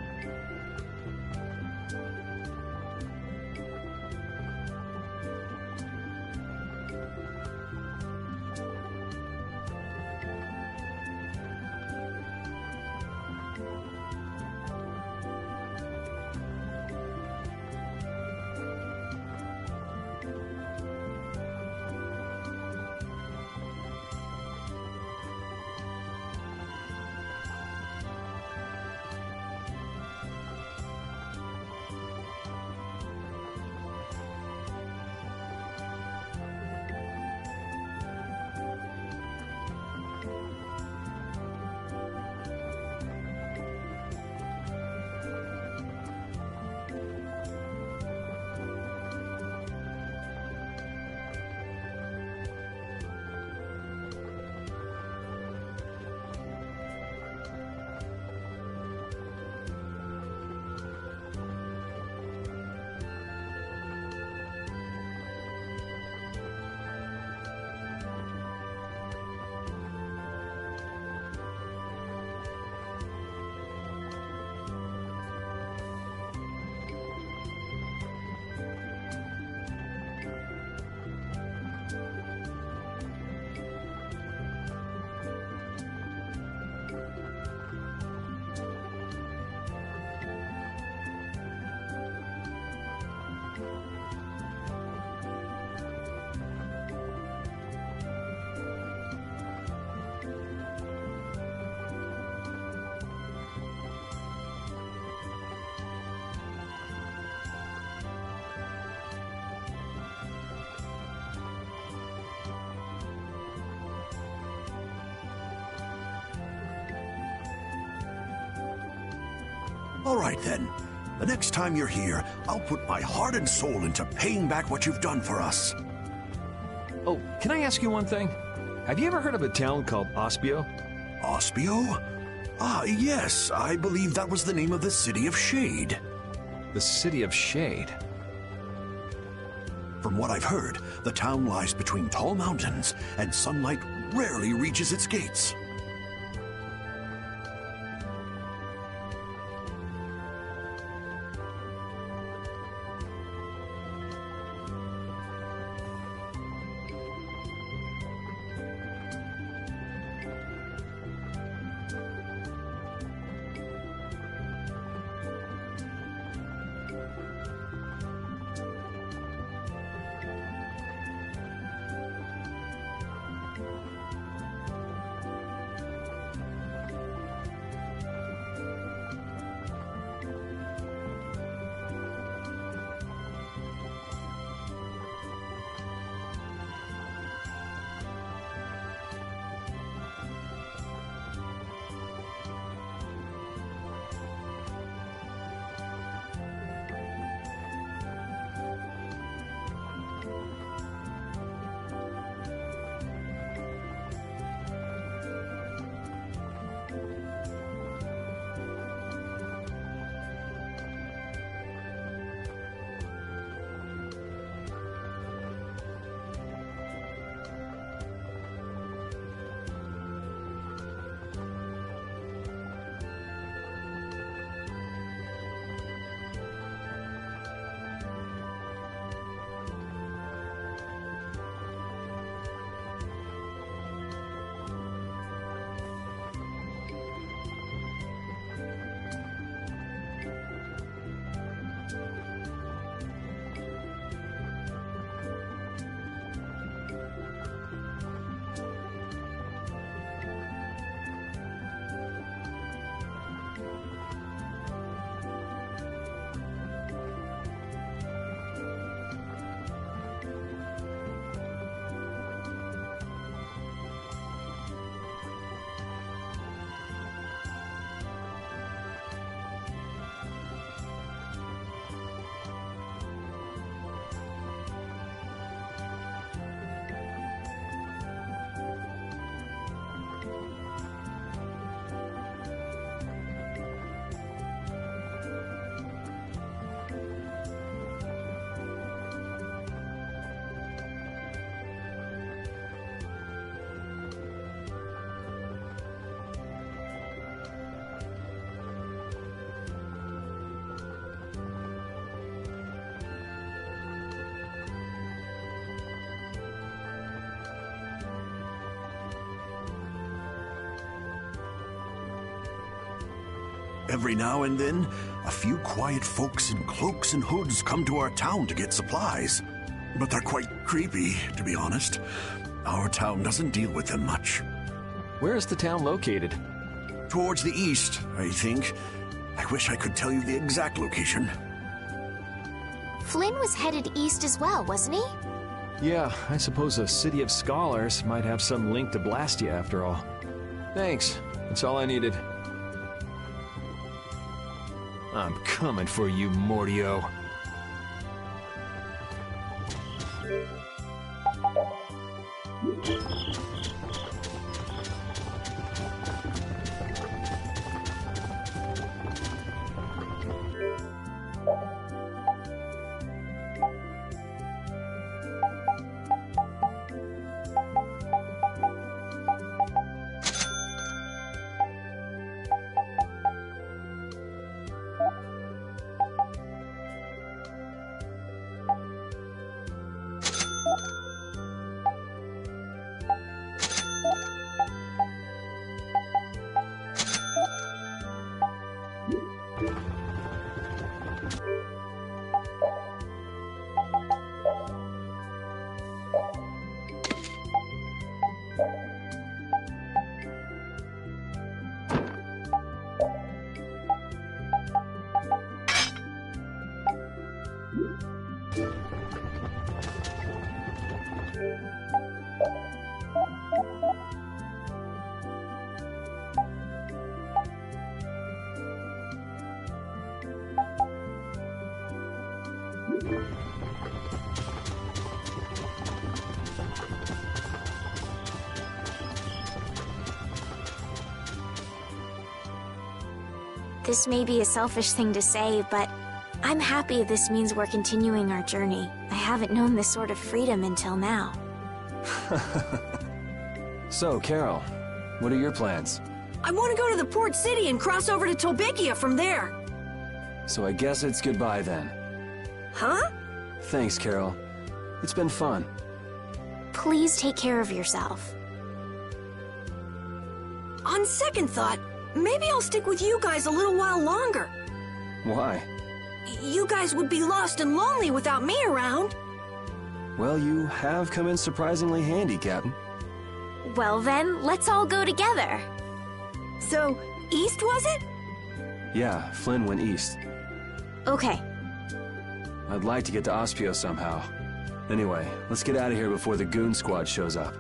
All right, then. The next time you're here, I'll put my heart and soul into paying back what you've done for us. Oh, can I ask you one thing? Have you ever heard of a town called Ospio? Ospio? Ah, yes. I believe that was the name of the City of Shade. The City of Shade? From what I've heard, the town lies between tall mountains, and sunlight rarely reaches its gates. Every now and then, a few quiet folks in cloaks and hoods come to our town to get supplies. But they're quite creepy, to be honest. Our town doesn't deal with them much. Where is the town located? Towards the east, I think. I wish I could tell you the exact location. Flynn was headed east as well, wasn't he? Yeah, I suppose a city of scholars might have some link to Blastia after all. Thanks. That's all I needed. I'm coming for you, Mortio. This may be a selfish thing to say, but I'm happy this means we're continuing our journey. I haven't known this sort of freedom until now. So, Carol, what are your plans? I want to go to the port city and cross over to Tolbikia from there. So I guess it's goodbye then. Huh? Thanks, Carol. It's been fun. Please take care of yourself. On second thought, maybe I'll stick with you guys a little while longer. Why? You guys would be lost and lonely without me around. Well, you have come in surprisingly handy, Captain. Well then, let's all go together. So, east was it? Yeah, Flynn went east. Okay. I'd like to get to Ospio somehow. Anyway, let's get out of here before the goon squad shows up.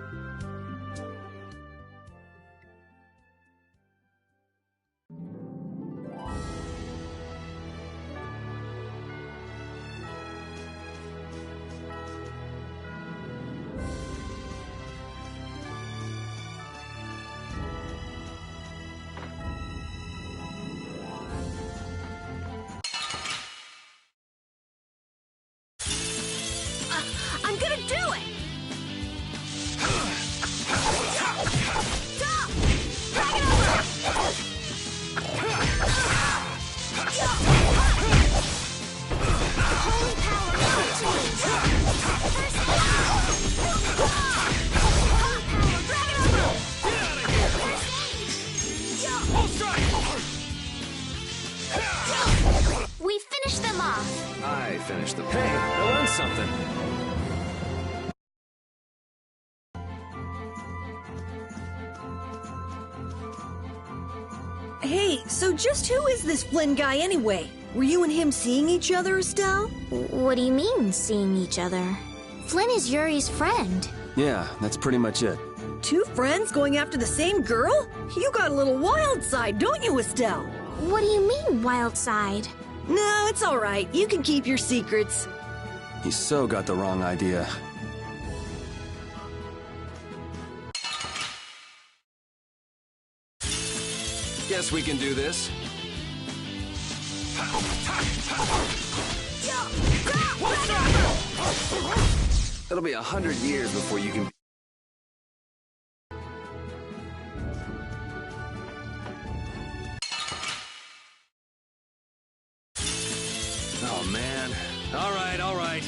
I'm gonna do it! Stop! Drag it over! Holy power, continue! First aid! Holy power, drag it over! Get out of here! First aid! Full strike! We finished them off! I finished the Hey, I learned something. Hey, so just who is this Flynn guy anyway? Were you and him seeing each other, Estelle? What do you mean, seeing each other? Flynn is Yuri's friend. Yeah, that's pretty much it. Two friends going after the same girl? You got a little wild side, don't you, Estelle? What do you mean, wild side? No, it's all right. You can keep your secrets. He so got the wrong idea. Guess we can do this. It'll be 100 years before you can... Oh, man. All right, all right.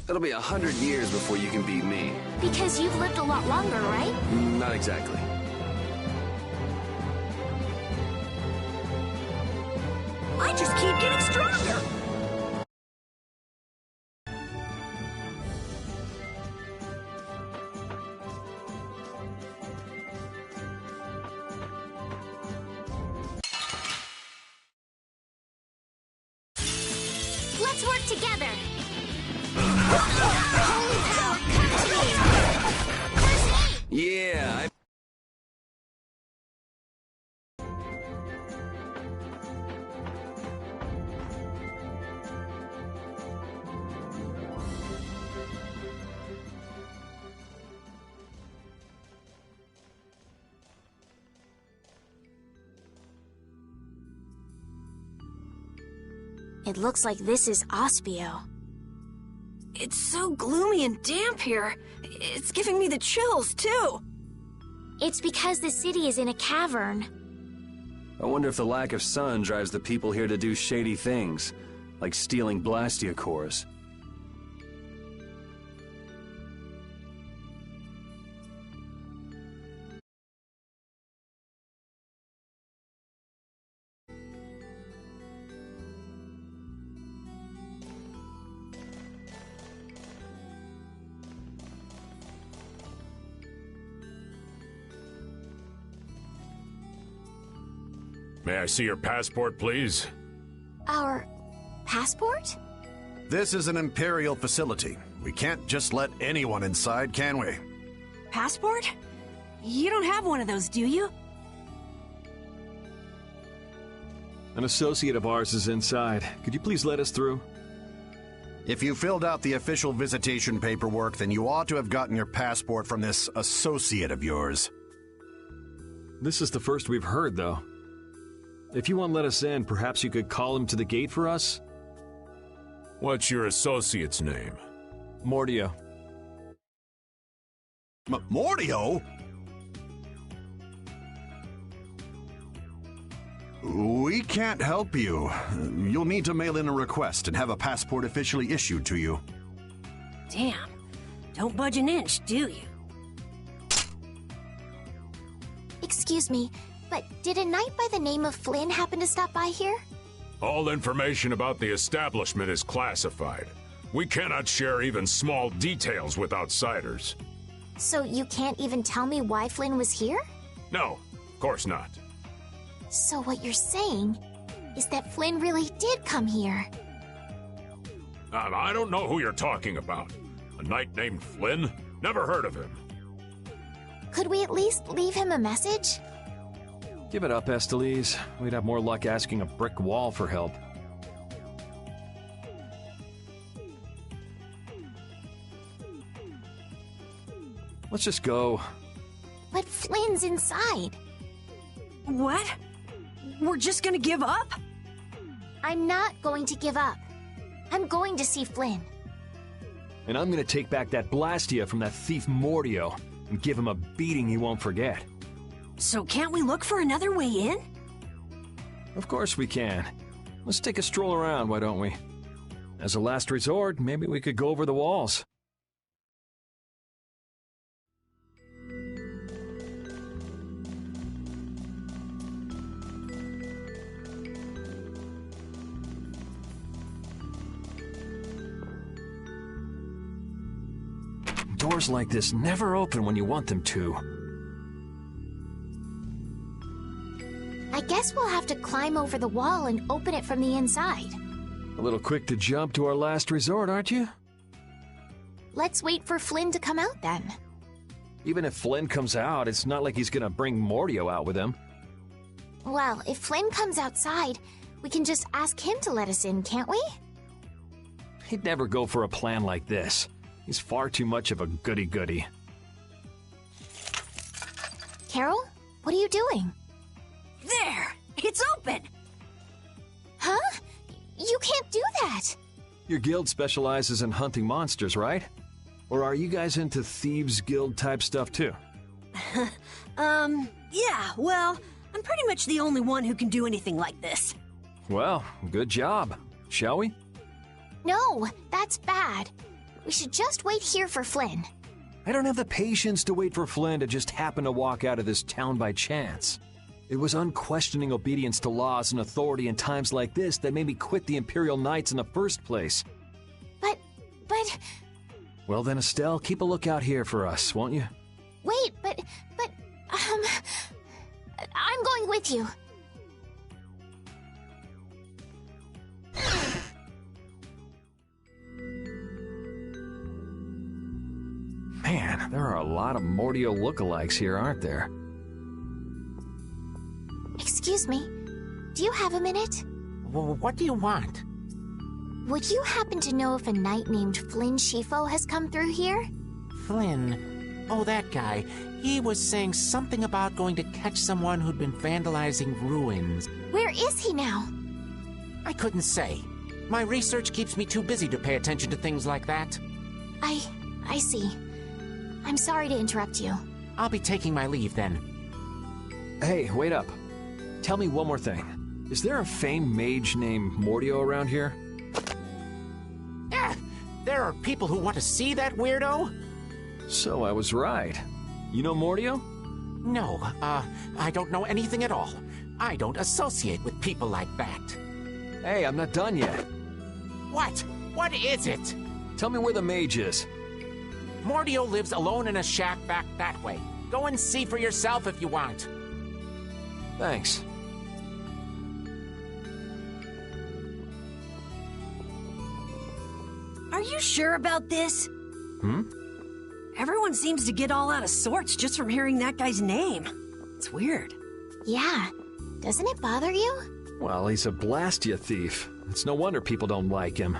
It'll be 100 years before you can beat me. Because you've lived a lot longer, right? Not exactly. I just keep getting stronger. Let's work together. Holy power, come to me. First aid. Yeah, It looks like this is Ospio. It's so gloomy and damp here. It's giving me the chills, too. It's because the city is in a cavern. I wonder if the lack of sun drives the people here to do shady things, like stealing Blastia cores. May I see your passport, please? Our passport? This is an Imperial facility. We can't just let anyone inside, can we? Passport? You don't have one of those, do you? An associate of ours is inside. Could you please let us through? If you filled out the official visitation paperwork, then you ought to have gotten your passport from this associate of yours. This is the first we've heard, though. If you won't let us in, perhaps you could call him to the gate for us? What's your associate's name? Mordio. Mordio? We can't help you. You'll need to mail in a request and have a passport officially issued to you. Damn. Don't budge an inch, do you? Excuse me, but did a knight by the name of Flynn happen to stop by here? All information about the establishment is classified. We cannot share even small details with outsiders. So you can't even tell me why Flynn was here? No, of course not. So what you're saying is that Flynn really did come here. I don't know who you're talking about. A knight named Flynn? Never heard of him. Could we at least leave him a message? Give it up, Estelise. We'd have more luck asking a brick wall for help. Let's just go. But Flynn's inside. What? We're just gonna give up? I'm not going to give up. I'm going to see Flynn. And I'm gonna take back that Blastia from that thief Mordio and give him a beating he won't forget. So can't we look for another way in? Of course we can. Let's take a stroll around, why don't we? As a last resort, maybe we could go over the walls. Doors like this never open when you want them to. I guess we'll have to climb over the wall and open it from the inside. A little quick to jump to our last resort, aren't you? Let's wait for Flynn to come out then. Even if Flynn comes out, it's not like he's gonna bring Mordio out with him. Well, if Flynn comes outside, we can just ask him to let us in, can't we? He'd never go for a plan like this. He's far too much of a goody-goody. Carol, what are you doing? There! It's open! Huh? You can't do that! Your guild specializes in hunting monsters, right? Or are you guys into Thieves Guild type stuff too? Yeah, well, I'm pretty much the only one who can do anything like this. Well, good job. Shall we? No, that's bad. We should just wait here for Flynn. I don't have the patience to wait for Flynn to just happen to walk out of this town by chance. It was unquestioning obedience to laws and authority in times like this that made me quit the Imperial Knights in the first place. But... Well then, Estelle, keep a lookout here for us, won't you? Wait, I'm going with you. Man, there are a lot of Mordio lookalikes here, aren't there? Excuse me, do you have a minute? What do you want? Would you happen to know if a knight named Flynn Shifo has come through here? Flynn? Oh, that guy. He was saying something about going to catch someone who'd been vandalizing ruins. Where is he now? I couldn't say. My research keeps me too busy to pay attention to things like that. I see. I'm sorry to interrupt you. I'll be taking my leave then. Hey, wait up. Tell me one more thing. Is there a famed mage named Mordio around here? There are people who want to see that weirdo? So I was right. You know Mordio? No, I don't know anything at all. I don't associate with people like that. Hey, I'm not done yet. What? What is it? Tell me where the mage is. Mordio lives alone in a shack back that way. Go and see for yourself if you want. Thanks. Are you sure about this? Hmm? Everyone seems to get all out of sorts just from hearing that guy's name. It's weird. Yeah. Doesn't it bother you? Well, he's a Blastia thief. It's no wonder people don't like him.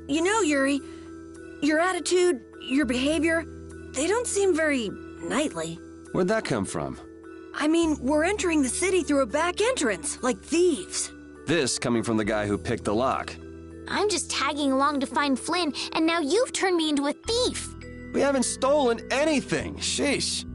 You know, Yuri, your attitude, your behavior, they don't seem very knightly. Where'd that come from? I mean, we're entering the city through a back entrance, like thieves. This coming from the guy who picked the lock. I'm just tagging along to find Flynn, and now you've turned me into a thief. We haven't stolen anything. Sheesh.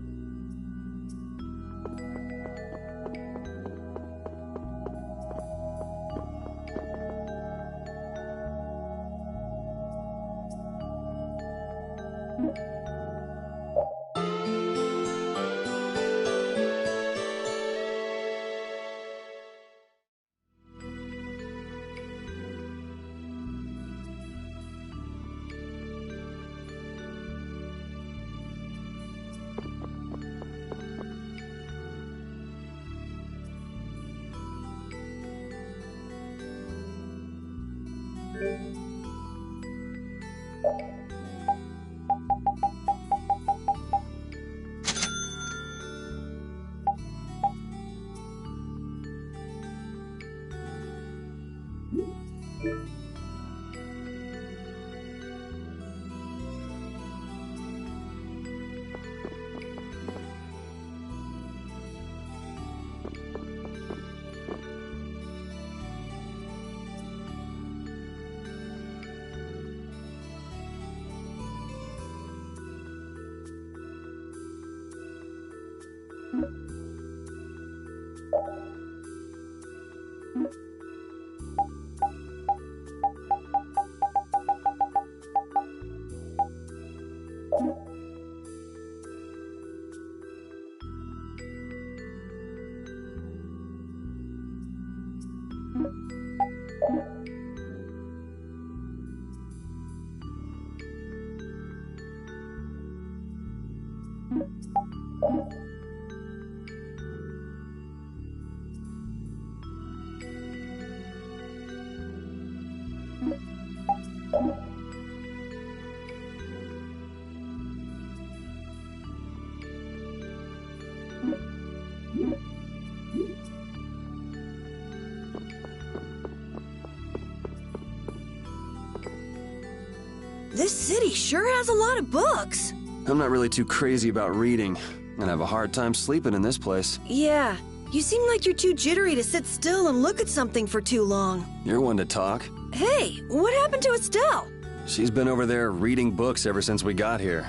This city sure has a lot of books. I'm not really too crazy about reading, and I have a hard time sleeping in this place. Yeah, you seem like you're too jittery to sit still and look at something for too long. You're one to talk. Hey, what happened to Estelle? She's been over there reading books ever since we got here.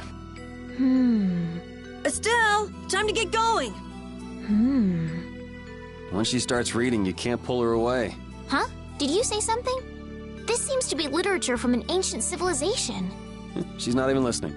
Estelle, time to get going. Once she starts reading, you can't pull her away. Huh? Did you say something? This seems to be literature from an ancient civilization. She's not even listening.